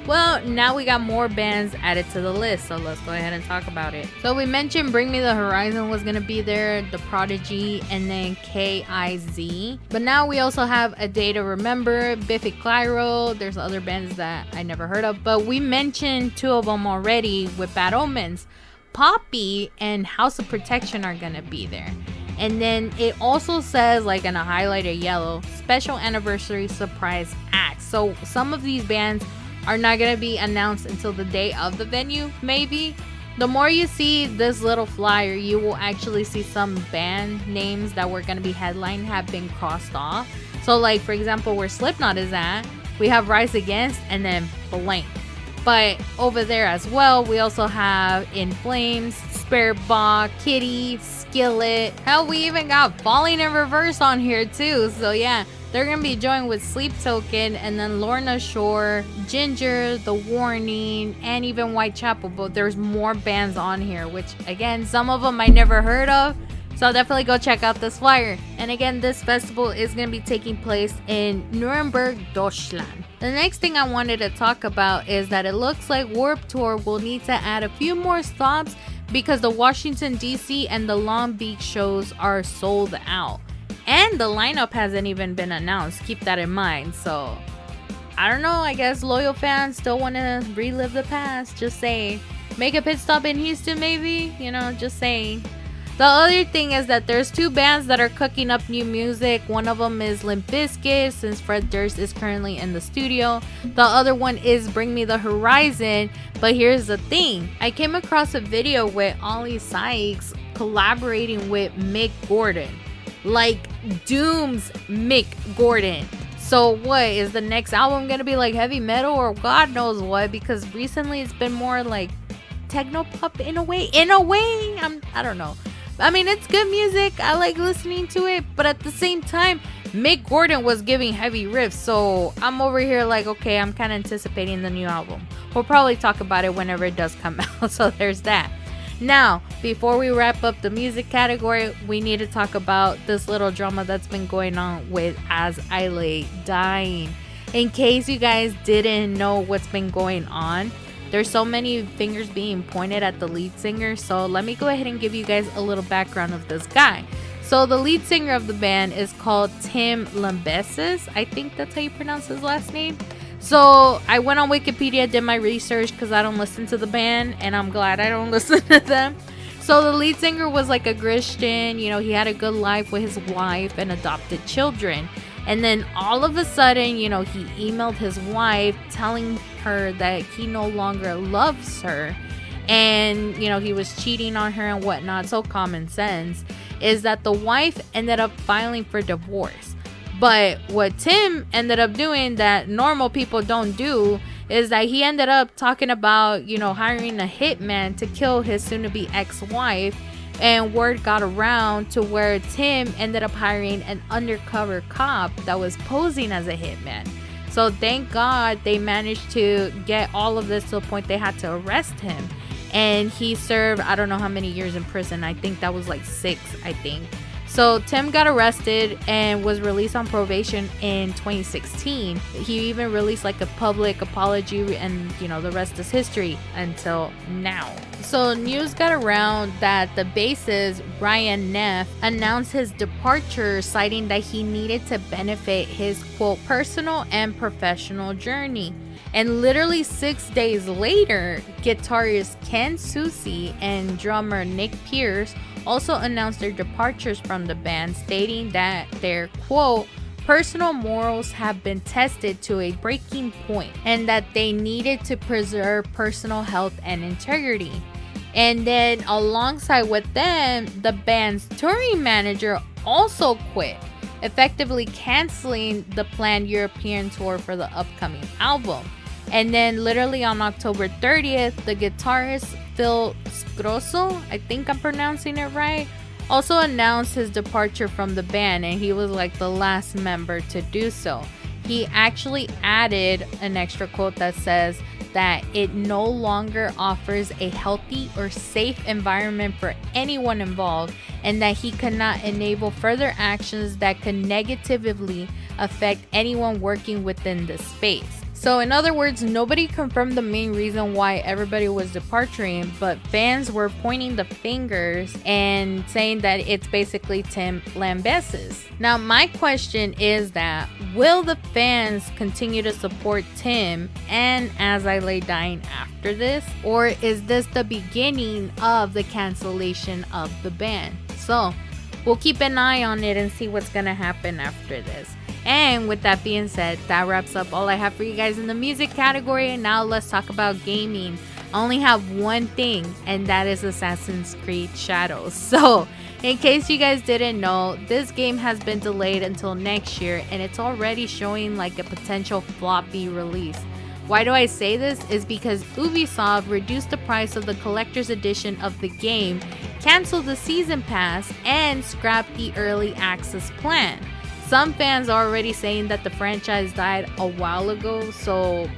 Well, now we got more bands added to the list, so let's go ahead and talk about it. So we mentioned Bring Me the Horizon was going to be there, The Prodigy, and then KIZ. But now we also have A Day to Remember, Biffy Clyro. There's other bands that I never heard of, but we mentioned two of them already with Bad Omens. Poppy and House of Protection are going to be there. And then it also says, like in a highlighter yellow, Special Anniversary Surprise Act. So some of these bands are not going to be announced until the day of the venue, maybe. The more you see this little flyer, you will actually see some band names that were going to be headline have been crossed off. So like, for example, where Slipknot is at, we have Rise Against and then blank. But over there as well, we also have In Flames, Spirit Box, Kitty, Skillet. Hell, we even got Falling in Reverse on here too. So yeah, they're going to be joined with Sleep Token, and then Lorna Shore, Ginger, The Warning, and even Whitechapel. But there's more bands on here, which again, some of them I never heard of. So definitely go check out this flyer. And again, this festival is going to be taking place in Nuremberg, Deutschland. The next thing I wanted to talk about is that it looks like Warped Tour will need to add a few more stops because the Washington, D.C. and the Long Beach shows are sold out. And the lineup hasn't even been announced. Keep that in mind. So, I don't know. I guess loyal fans still want to relive the past. Just saying. Make a pit stop in Houston, maybe. You know, just saying. The other thing is that there's two bands that are cooking up new music. One of them is Limp Bizkit, since Fred Durst is currently in the studio. The other one is Bring Me the Horizon. But here's the thing. I came across a video with Ollie Sykes collaborating with Mick Gordon. Like, dooms Mick Gordon. So what is the next album gonna be, like heavy metal or God knows what? Because recently it's been more like techno pop in a way. I don't know. I mean, it's good music. I like listening to it, but at the same time, Mick Gordon was giving heavy riffs. So I'm over here like, okay, I'm kind of anticipating the new album. We'll probably talk about it whenever it does come out. So there's that. Now, before we wrap up the music category, we need to talk about this little drama that's been going on with As I Lay Dying. In case you guys didn't know what's been going on, there's so many fingers being pointed at the lead singer. So let me go ahead and give you guys a little background of this guy. So the lead singer of the band is called Tim Lambesis. I think that's how you pronounce his last name. So I went on Wikipedia, did my research because I don't listen to the band and I'm glad I don't listen to them. So the lead singer was like a Christian, you know, he had a good life with his wife and adopted children. And then all of a sudden, you know, he emailed his wife telling her that he no longer loves her. And, you know, he was cheating on her and whatnot. So common sense is that the wife ended up filing for divorce. But what Tim ended up doing that normal people don't do is that he ended up talking about, you know, hiring a hitman to kill his soon-to-be ex-wife. And word got around to where Tim ended up hiring an undercover cop that was posing as a hitman. So thank God they managed to get all of this to the point they had to arrest him. And he served, I don't know how many years in prison. I think that was like 6, I think. So Tim got arrested and was released on probation in 2016. He even released like a public apology and, you know, the rest is history until now. So news got around that the bassist Brian Neff announced his departure, citing that he needed to benefit his, quote, personal and professional journey. And literally 6 days later, guitarist Ken Susi and drummer Nick Pierce also announced their departures from the band, stating that their, quote, personal morals have been tested to a breaking point and that they needed to preserve personal health and integrity. And then alongside with them, the band's touring manager also quit, effectively canceling the planned European tour for the upcoming album. And then literally on October 30th, the guitarist Phil Scrosso, I think I'm pronouncing it right, also announced his departure from the band, and he was like the last member to do so. He actually added an extra quote that says that it no longer offers a healthy or safe environment for anyone involved, and that he cannot enable further actions that could negatively affect anyone working within the space. So in other words, nobody confirmed the main reason why everybody was departing, but fans were pointing the fingers and saying that it's basically Tim Lambesis. Now my question is that, will the fans continue to support Tim and As I Lay Dying after this? Or is this the beginning of the cancellation of the band? So we'll keep an eye on it and see what's gonna happen after this. And with that being said, that wraps up all I have for you guys in the music category. And now let's talk about gaming. I only have one thing, and that is Assassin's Creed Shadows. So in case you guys didn't know, this game has been delayed until next year, and it's already showing like a potential floppy release. Why do I say this? Is because Ubisoft reduced the price of the collector's edition of the game, canceled the season pass, and scrapped the early access plan. Some fans are already saying that the franchise died a while ago, so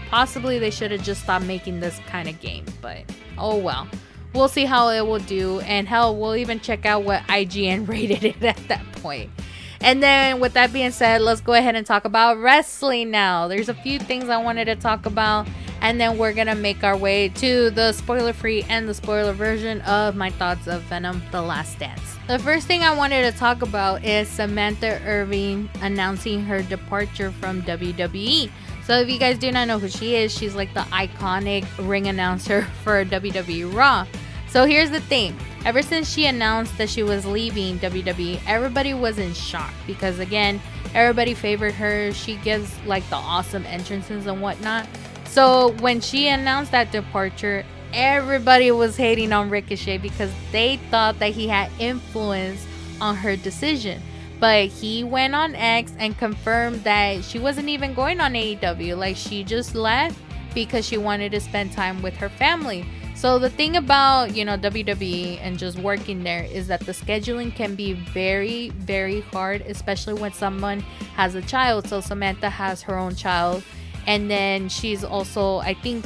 possibly they should have just stopped making this kind of game, but oh well. We'll see how it will do, and hell, we'll even check out what IGN rated it at that point. And then with that being said, let's go ahead and talk about wrestling now. There's a few things I wanted to talk about, and then we're gonna make our way to the spoiler free and the spoiler version of my thoughts of Venom: The Last Dance. The first thing I wanted to talk about is Samantha Irving announcing her departure from WWE. So if you guys do not know who she is, she's like the iconic ring announcer for WWE Raw. So here's the thing. Ever since she announced that she was leaving WWE, everybody was in shock because, again, everybody favored her. She gives like the awesome entrances and whatnot. So when she announced that departure, everybody was hating on Ricochet because they thought that he had influence on her decision. But he went on X and confirmed that she wasn't even going on AEW. Like, she just left because she wanted to spend time with her family. So the thing about, WWE and just working there is that the scheduling can be very, very hard, especially when someone has a child. So Samantha has her own child, and then she's also, I think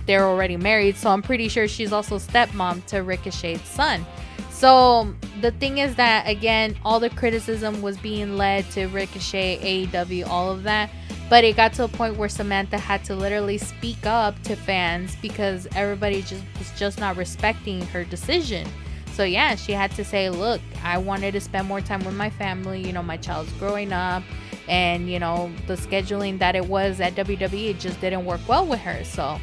they're already married, so I'm pretty sure she's also stepmom to Ricochet's son. So the thing is that, again, all the criticism was being led to Ricochet, AEW, all of that. But it got to a point where Samantha had to literally speak up to fans because everybody was just not respecting her decision. So yeah, she had to say, look, I wanted to spend more time with my family. My child's growing up, and the scheduling that it was at WWE, it just didn't work well with her. So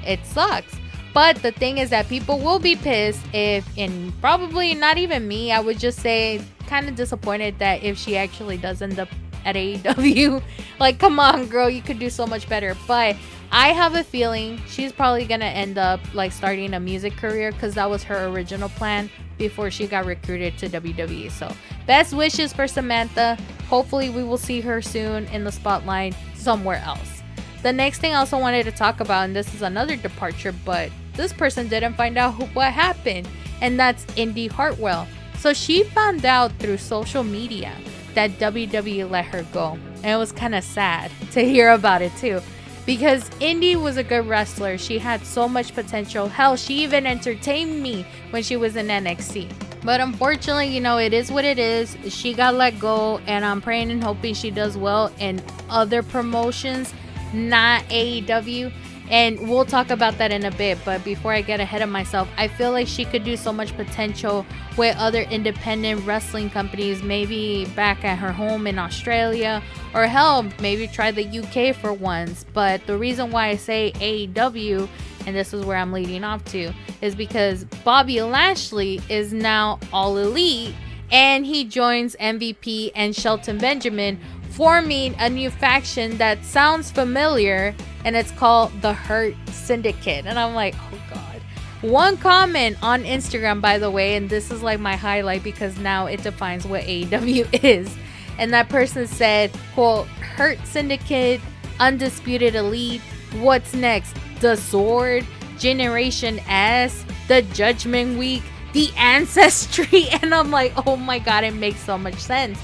it sucks. But the thing is that people will be pissed and probably not even me, I would just say kind of disappointed that if she actually does end up at AEW, like, come on, girl, you could do so much better. But I have a feeling she's probably gonna end up like starting a music career, because that was her original plan before she got recruited to WWE. So best wishes for Samantha. Hopefully we will see her soon in the spotlight somewhere else. The next thing I also wanted to talk about, and this is another departure, but this person didn't find out what happened, and that's Indy Hartwell. So she found out through social media that WWE let her go, and it was kind of sad to hear about it too, because Indy was a good wrestler. She had so much potential. Hell, she even entertained me when she was in NXT. But unfortunately, it is what it is. She got let go, and I'm praying and hoping she does well in other promotions, not AEW. And we'll talk about that in a bit. But before I get ahead of myself, I feel like she could do so much potential with other independent wrestling companies, maybe back at her home in Australia, or hell, maybe try the UK for once. But the reason why I say AEW, and this is where I'm leading off to, is because Bobby Lashley is now All Elite, and he joins MVP and Shelton Benjamin, forming a new faction that sounds familiar, and it's called the Hurt Syndicate. And I'm like, oh god. One comment on Instagram, by the way, and this is like my highlight because now it defines what AEW is, and that person said, quote, Hurt Syndicate, Undisputed Elite, what's next? The Sword, Generation S, the Judgment Week, the Ancestry. And I'm like, oh my god, it makes so much sense.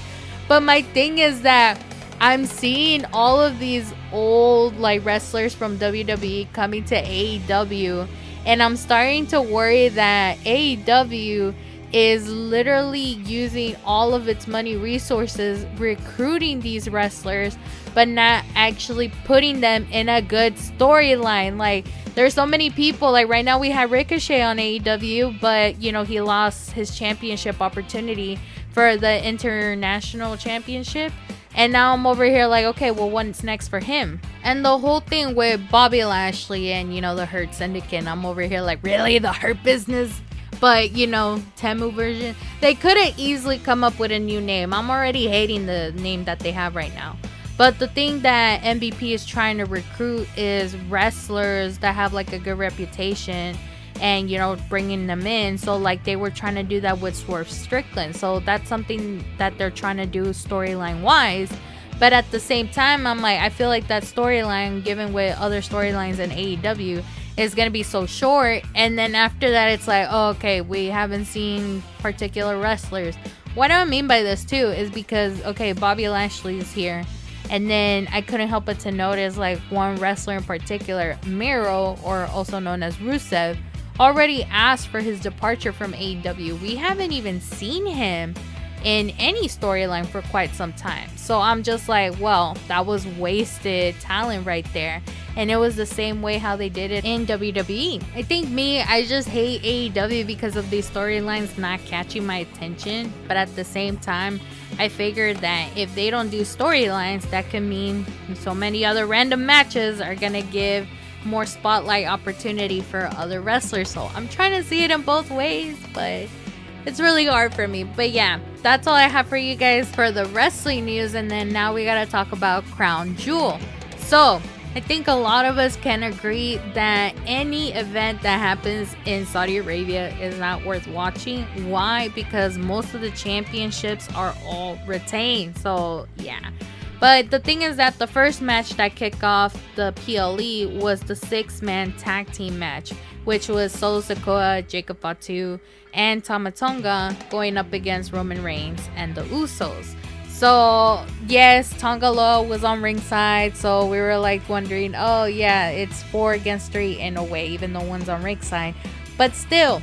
But my thing is that I'm seeing all of these old like wrestlers from WWE coming to AEW, and I'm starting to worry that AEW is literally using all of its money resources recruiting these wrestlers, but not actually putting them in a good storyline. Like, there's so many people, like right now we have Ricochet on AEW, but he lost his championship opportunity for the international championship, and now I'm over here like, okay, well, what's next for him? And the whole thing with Bobby Lashley and the Hurt Syndicate, I'm over here like, really, the Hurt Business? But Temu version, they could have easily come up with a new name. I'm already hating the name that they have right now. But the thing that MVP is trying to recruit is wrestlers that have like a good reputation, and bringing them in. So like they were trying to do that with Swerve Strickland, so that's something that they're trying to do storyline wise. But at the same time, I'm like, I feel like that storyline, given with other storylines in AEW, is gonna be so short, and then after that it's like, oh, okay, we haven't seen particular wrestlers. What I mean by this too is because, okay, Bobby Lashley is here, and then I couldn't help but to notice like one wrestler in particular, Miro, or also known as Rusev, already asked for his departure from AEW. We haven't even seen him in any storyline for quite some time. So I'm just like, well, that was wasted talent right there. And it was the same way how they did it in WWE. I think I just hate AEW because of these storylines not catching my attention. But at the same time, I figured that if they don't do storylines, that could mean so many other random matches are gonna give more spotlight opportunity for other wrestlers. So I'm trying to see it in both ways, but it's really hard for me. But yeah, that's all I have for you guys for the wrestling news. And then now we gotta talk about Crown Jewel. So I think a lot of us can agree that any event that happens in Saudi Arabia is not worth watching. Why? Because most of the championships are all retained. So, yeah. But the thing is that the first match that kicked off the PLE was the 6-man tag team match, which was Solo Sikoa, Jacob Fatu, and Tama Tonga going up against Roman Reigns and the Usos. So, yes, Tonga Loa was on ringside, so we were like wondering, oh yeah, it's 4 against 3 in a way, even though one's on ringside. But still,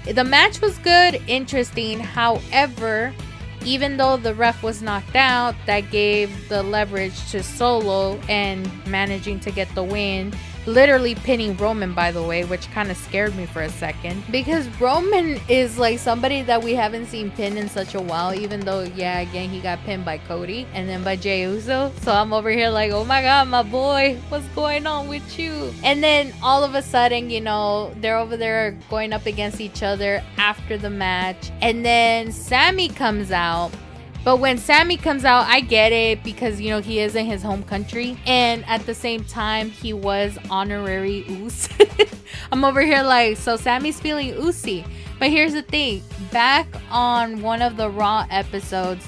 the match was good, interesting. However, even though the ref was knocked out, that gave the leverage to Solo and managing to get the win. Literally pinning Roman, by the way, which kind of scared me for a second, because Roman is like somebody that we haven't seen pinned in such a while, even though, yeah, again, he got pinned by Cody and then by Jey Uso. So I'm over here like, oh my god, my boy, what's going on with you? And then all of a sudden, you know, they're over there going up against each other after the match, and then Sammy comes out. But when Sammy comes out, I get it, because, you know, he is in his home country. And at the same time, he was honorary Uso. I'm over here like, so Sammy's feeling Usi. But here's the thing. Back on one of the Raw episodes,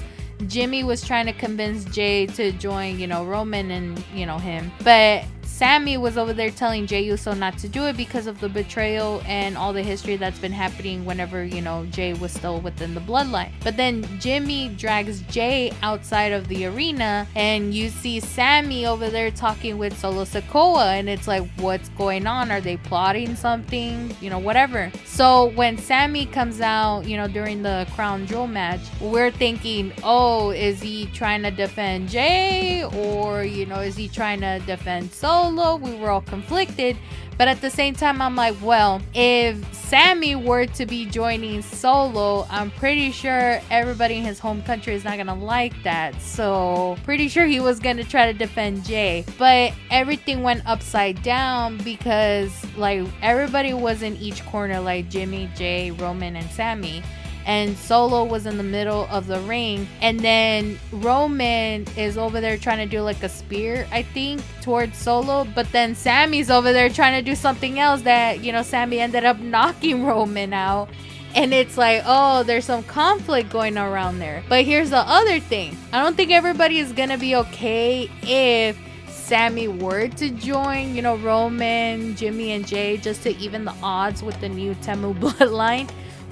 Jimmy was trying to convince Jay to join, you know, Roman and, you know, him. But Sammy was over there telling Jey Uso not to do it because of the betrayal and all the history that's been happening whenever, you know, Jay was still within the bloodline. But then Jimmy drags Jay outside of the arena, and you see Sammy over there talking with Solo Sikoa, and it's like, what's going on? Are they plotting something? You know, whatever. So when Sammy comes out, you know, during the Crown Jewel match, we're thinking, oh, is he trying to defend Jay, or, you know, is he trying to defend Solo? We were all conflicted, but at the same time, I'm like, well, if Sammy were to be joining Solo, I'm pretty sure everybody in his home country is not gonna like that. So pretty sure he was gonna try to defend Jay, but everything went upside down, because like everybody was in each corner, like Jimmy, Jay, Roman, and Sammy. And Solo was in the middle of the ring, and then Roman is over there trying to do like a spear, I think, towards Solo, but then Sammy's over there trying to do something else that, you know, Sammy ended up knocking Roman out. And it's like, oh, there's some conflict going around there. But here's the other thing. I don't think everybody is gonna be okay if Sammy were to join, you know, Roman, Jimmy, and Jay, just to even the odds with the new Temu bloodline.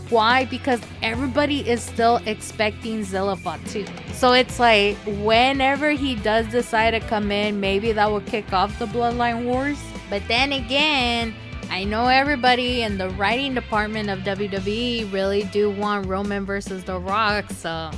Why? Because everybody is still expecting Zilla Fatu. So it's like, whenever he does decide to come in, maybe that will kick off the Bloodline Wars. But then again, I know everybody in the writing department of WWE really do want Roman versus The Rock. So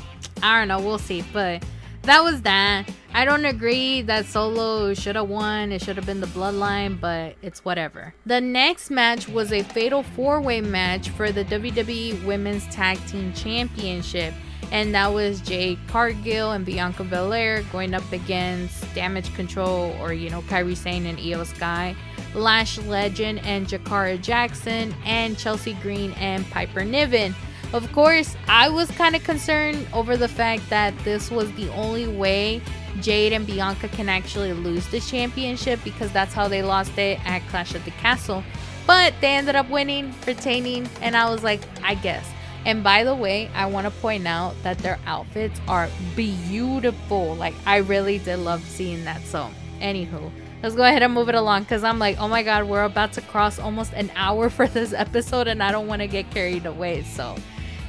I don't know, we'll see. But that was that. I don't agree that Solo should have won. It should have been the Bloodline, but it's whatever. The next match was a fatal 4-way match for the WWE Women's Tag Team Championship. And that was Jade Cargill and Bianca Belair going up against Damage Control, or, you know, Kairi Sane and Io Sky, Lash Legend and Jakara Jackson, and Chelsea Green and Piper Niven. Of course, I was kind of concerned over the fact that this was the only way Jade and Bianca can actually lose the championship, because that's how they lost it at Clash at the Castle. But they ended up winning, retaining, and I was like, I guess. And by the way, I want to point out that their outfits are beautiful. Like, I really did love seeing that. So, anywho, let's go ahead and move it along, because I'm like, oh my god, we're about to cross almost an hour for this episode, and I don't want to get carried away. So,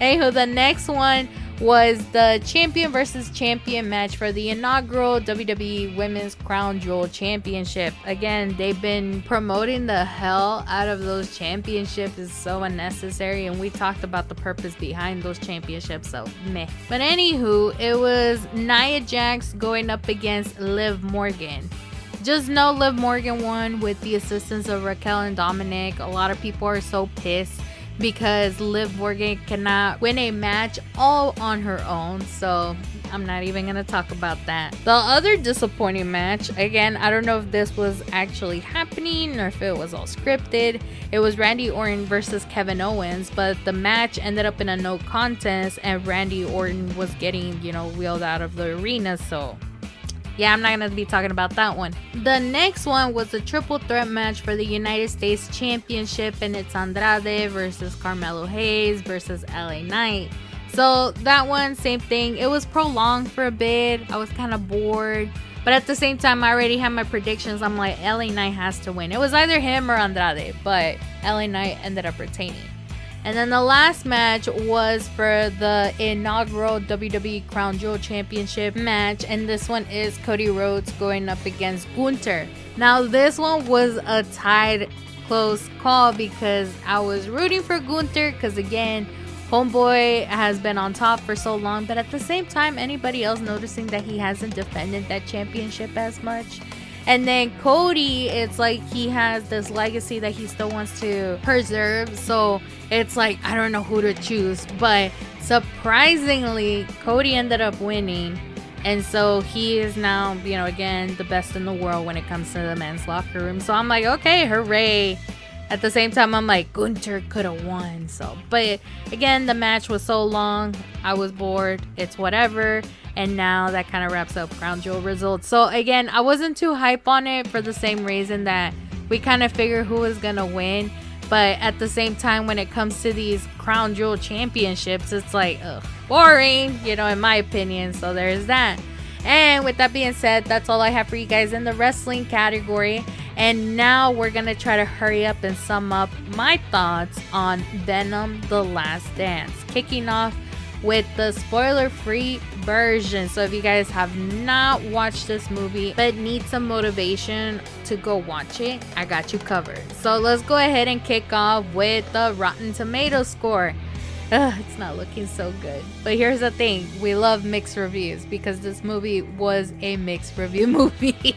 anywho, the next one was the champion versus champion match for the inaugural WWE Women's Crown Jewel Championship. Again, they've been promoting the hell out of those championships. It's so unnecessary, and we talked about the purpose behind those championships, so meh. But anywho, it was Nia Jax going up against Liv Morgan. Just know Liv Morgan won with the assistance of Raquel and Dominic. A lot of people are so pissed because Liv Morgan cannot win a match all on her own, so I'm not even gonna talk about that. The other disappointing match, again, I don't know if this was actually happening or if it was all scripted. It was Randy Orton versus Kevin Owens, but the match ended up in a no contest, and Randy Orton was getting, you know, wheeled out of the arena. So yeah, I'm not gonna be talking about that one. The next one was a triple threat match for the United States Championship, and it's Andrade versus Carmelo Hayes versus LA Knight. So that one, same thing. It was prolonged for a bit. I was kind of bored. But at the same time, I already had my predictions. I'm like, LA Knight has to win. It was either him or Andrade, but LA Knight ended up retaining. And then the last match was for the inaugural WWE Crown Jewel Championship match. And this one is Cody Rhodes going up against Gunther. Now, this one was a tied, close call because I was rooting for Gunther because, again, Homeboy has been on top for so long, but at the same time, anybody else noticing that he hasn't defended that championship as much? And then Cody, it's like he has this legacy that he still wants to preserve, so it's like I don't know who to choose. But surprisingly, Cody ended up winning, and so he is now, you know, again, the best in the world when it comes to the men's locker room. So I'm like, okay, hooray. At the same time, I'm like, Gunther could have won. So, but again, the match was so long, I was bored. It's whatever. And now that kind of wraps up Crown Jewel results. So again, I wasn't too hype on it for the same reason that we kind of figure who is going to win. But at the same time, when it comes to these Crown Jewel championships, it's like, ugh, boring, you know, in my opinion. So there's that. And with that being said, that's all I have for you guys in the wrestling category. And now we're going to try to hurry up and sum up my thoughts on Venom: The Last Dance. Kicking off with the spoiler-free version. So if you guys have not watched this movie but need some motivation to go watch it, I got you covered. So let's go ahead and kick off with the Rotten Tomatoes score. It's not looking so good. But here's the thing. We love mixed reviews because this movie was a mixed review movie.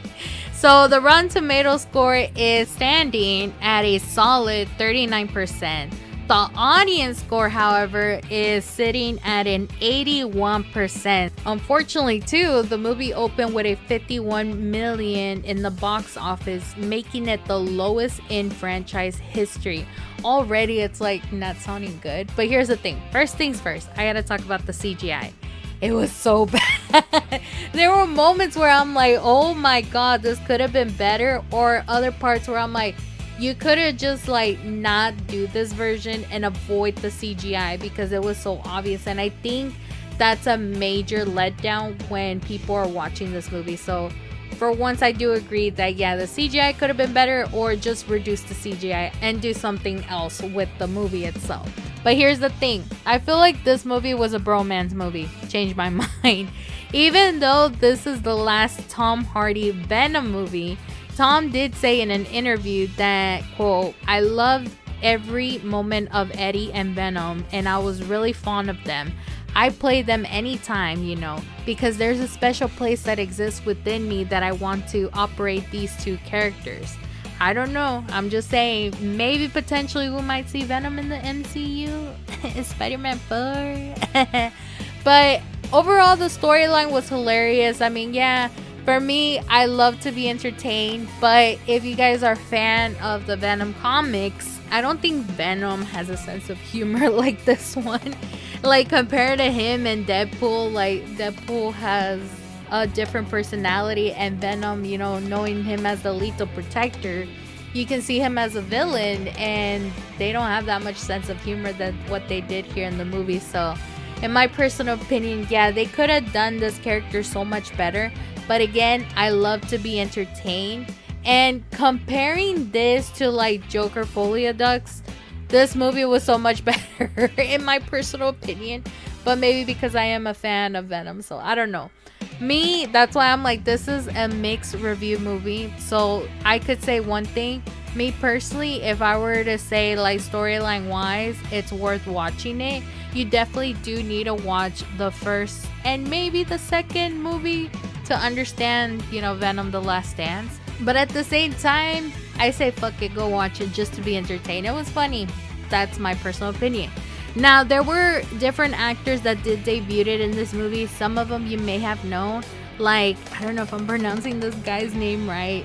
So the Rotten Tomatoes score is standing at a solid 39%. The audience score, however, is sitting at an 81%. Unfortunately, too, the movie opened with a 51 million in the box office, making it the lowest in franchise history. Already, it's like not sounding good. But here's the thing. First things first, I gotta talk about the CGI. It was so bad. There were moments where I'm like, oh my god, this could have been better. Or other parts where I'm like, you could have just like not do this version and avoid the CGI because it was so obvious. And I think that's a major letdown when people are watching this movie. So for once, I do agree that, yeah, the CGI could have been better, or just reduce the CGI and do something else with the movie itself. But here's the thing. I feel like this movie was a bromance movie. Changed my mind. Even though this is the last Tom Hardy Venom movie, Tom did say in an interview that, quote, I loved every moment of Eddie and Venom, and I was really fond of them. I play them anytime, you know, because there's a special place that exists within me that I want to operate these two characters. I don't know. I'm just saying, maybe potentially we might see Venom in the MCU. Spider-Man 4. But overall, the storyline was hilarious. I mean, yeah, for me, I love to be entertained. But if you guys are a fan of the Venom comics, I don't think Venom has a sense of humor like this one. Like, compared to him and Deadpool, like, Deadpool has a different personality, and Venom, you know, knowing him as the lethal protector, you can see him as a villain, and they don't have that much sense of humor than what they did here in the movie. So in my personal opinion, yeah, they could have done this character so much better. But again, I love to be entertained, and comparing this to like Joker Folia Ducks, this movie was so much better in my personal opinion. But maybe because I am a fan of Venom, so I don't know. Me, that's why I'm like, this is a mixed review movie. So I could say one thing. Me personally, if I were to say like storyline wise, it's worth watching it. You definitely do need to watch the first and maybe the second movie to understand, you know, Venom: The Last Dance. But at the same time, I say fuck it, go watch it just to be entertained. It was funny. That's my personal opinion. Now, there were different actors that did debut it in this movie. Some of them you may have known. Like, I don't know if I'm pronouncing this guy's name right.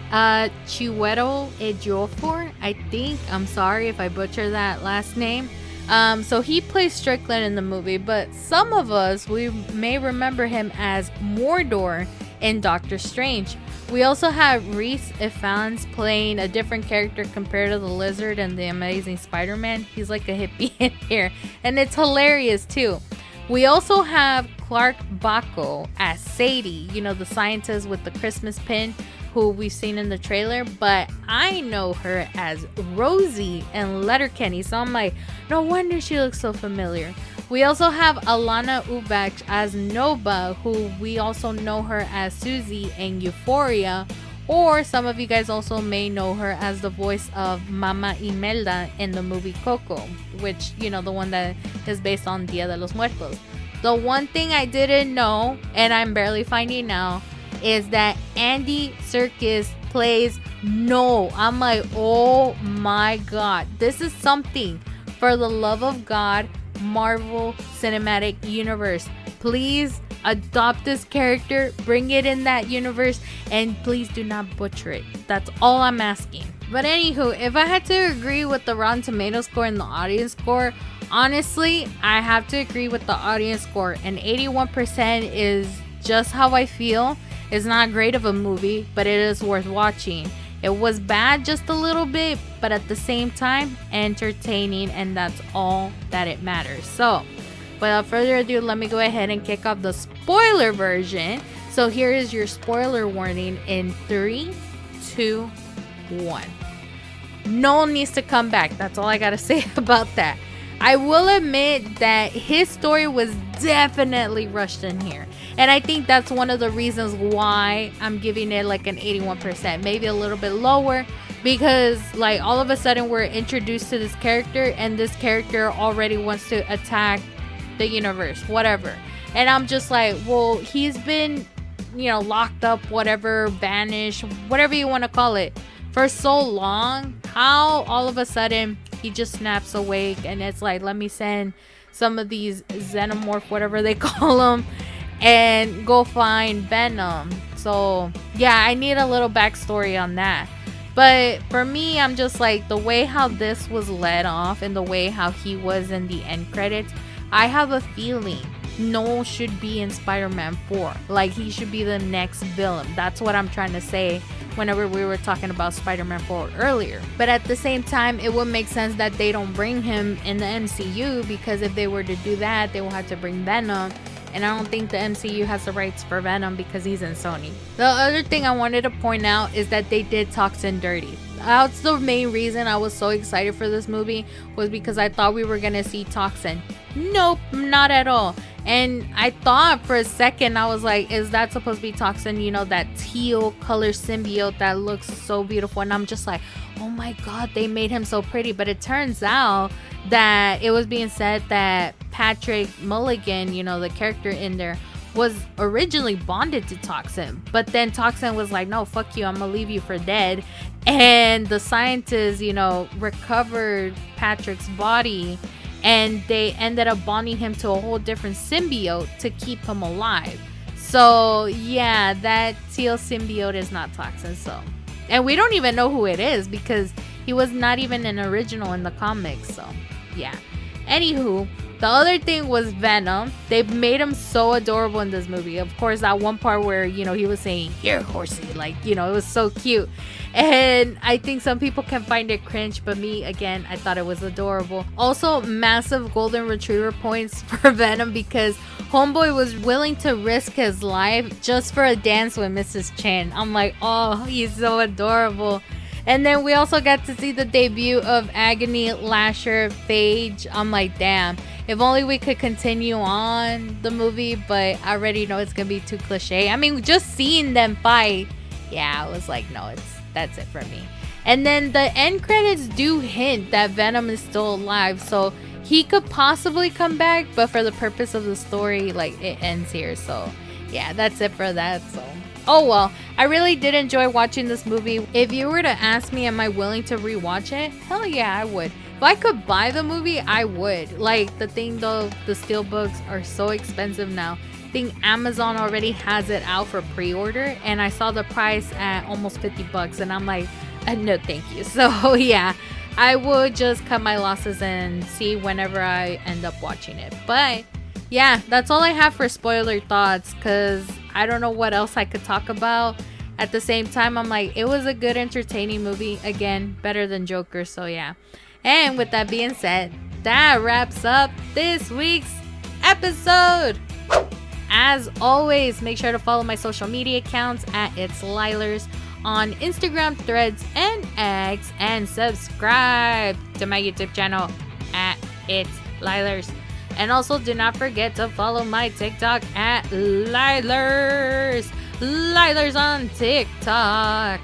Chiwetel Ejiofor, I think. I'm sorry if I butcher that last name. So he plays Strickland in the movie. But some of us, we may remember him as Mordor in Doctor Strange. We also have Rhys Ifans playing a different character compared to the Lizard and the Amazing Spider-Man. He's like a hippie in here, and it's hilarious too. We also have Clark Bako as Sadie, you know, the scientist with the Christmas pin who we've seen in the trailer, but I know her as Rosie in Letterkenny, so I'm like, no wonder she looks so familiar. We also have Alana Ubach as Nova, who we also know her as Susie in Euphoria, or some of you guys also may know her as the voice of Mama Imelda in the movie Coco, which, you know, the one that is based on Dia de los Muertos. The one thing I didn't know, and I'm barely finding out, is that Andy Serkis plays No. I'm like, oh my god, this is something. For the love of God, Marvel Cinematic Universe, please adopt this character, bring it in that universe, and please do not butcher it. That's all I'm asking. But anywho, if I had to agree with the Rotten Tomatoes score and the audience score, honestly, I have to agree with the audience score. And 81% is just how I feel. It's not great of a movie, but it is worth watching. It was bad just a little bit, but at the same time, entertaining, and that's all that it matters. So, without further ado, let me go ahead and kick off the spoiler version. So here is your spoiler warning in 3, 2, 1. Noel needs to come back. That's all I gotta say about that. I will admit that his story was definitely rushed in here. And I think that's one of the reasons why I'm giving it like an 81%, maybe a little bit lower, because like all of a sudden we're introduced to this character and this character already wants to attack the universe, whatever. And I'm just like, well, he's been, you know, locked up, whatever, banished, whatever you want to call it, for so long. How all of a sudden he just snaps awake and it's like, let me send some of these xenomorph, whatever they call them, and go find Venom. So yeah, I need a little backstory on that. But for me, I'm just like, the way how this was led off and the way how he was in the end credits, I have a feeling Noel should be in Spider-Man 4. Like, he should be the next villain. That's what I'm trying to say whenever we were talking about Spider-Man 4 earlier. But at the same time, it would make sense that they don't bring him in the MCU, because if they were to do that, they will have to bring Venom. And I don't think the MCU has the rights for Venom because he's in Sony. The other thing I wanted to point out is that they did Toxin dirty. That's the main reason I was so excited for this movie, was because I thought we were going to see Toxin. Nope, not at all. And I thought for a second, I was like, is that supposed to be Toxin? You know, that teal color symbiote that looks so beautiful. And I'm just like, oh my god, they made him so pretty. But it turns out that it was being said that Patrick Mulligan, you know, the character in there, was originally bonded to Toxin. But then Toxin was like, no, fuck you, I'm gonna leave you for dead. And the scientists, you know, recovered Patrick's body, and they ended up bonding him to a whole different symbiote to keep him alive. So yeah, that teal symbiote is not Toxin. So, and we don't even know who it is because he was not even an original in the comics. So yeah. Anywho, the other thing was Venom. They made him so adorable in this movie. Of course, that one part where, you know, he was saying, "Here, horsey," like, you know, it was so cute. And I think some people can find it cringe, but me, again, I thought it was adorable. Also, massive golden retriever points for Venom, because homeboy was willing to risk his life just for a dance with Mrs. Chen. I'm like, oh, he's so adorable. And then we also got to see the debut of Agony, Lasher, Phage. I'm like, damn, if only we could continue on the movie, but I already know it's gonna be too cliche. I mean, just seeing them fight, yeah, I was like, no, that's it for me. And then the end credits do hint that Venom is still alive, so he could possibly come back, but for the purpose of the story, like, it ends here. So yeah, that's it for that. So oh well, I really did enjoy watching this movie. If you were to ask me, am I willing to rewatch it? Hell yeah, I would. If I could buy the movie, I would. Like, the thing though, the steelbooks are so expensive now. I think Amazon already has it out for pre-order, and I saw the price at almost $50, and I'm like, no thank you. So yeah, I would just cut my losses and see whenever I end up watching it. But yeah, that's all I have for spoiler thoughts, because I don't know what else I could talk about. At the same time, I'm like, it was a good, entertaining movie. Again, better than Joker, so yeah. And with that being said, that wraps up this week's episode. As always, make sure to follow my social media accounts at It's Lielers on Instagram, Threads, and X, and subscribe to my YouTube channel at It's Lielers. And also, do not forget to follow my TikTok at Lielers. Lielers on TikTok.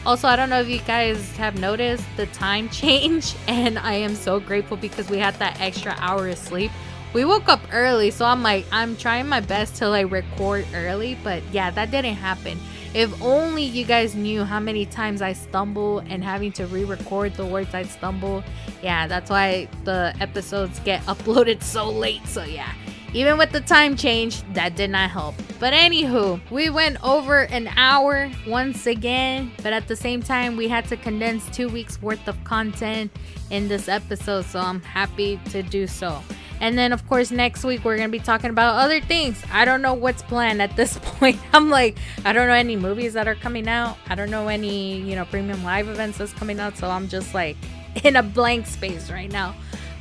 Also, I don't know if you guys have noticed the time change, and I am so grateful because we had that extra hour of sleep. We woke up early, so I'm trying my best to like record early, but yeah, that didn't happen. If only you guys knew how many times I stumble and having to re-record the words I stumble. Yeah, that's why the episodes get uploaded so late. So yeah, even with the time change, that did not help. But anywho, we went over an hour once again, but at the same time, we had to condense 2 weeks worth of content in this episode, so I'm happy to do so. And then, of course, next week, we're going to be talking about other things. I don't know what's planned at this point. I'm like, I don't know any movies that are coming out. I don't know any, premium live events that's coming out. So I'm just like in a blank space right now.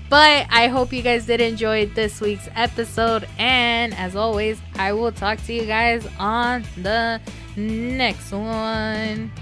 But I hope you guys did enjoy this week's episode. And as always, I will talk to you guys on the next one.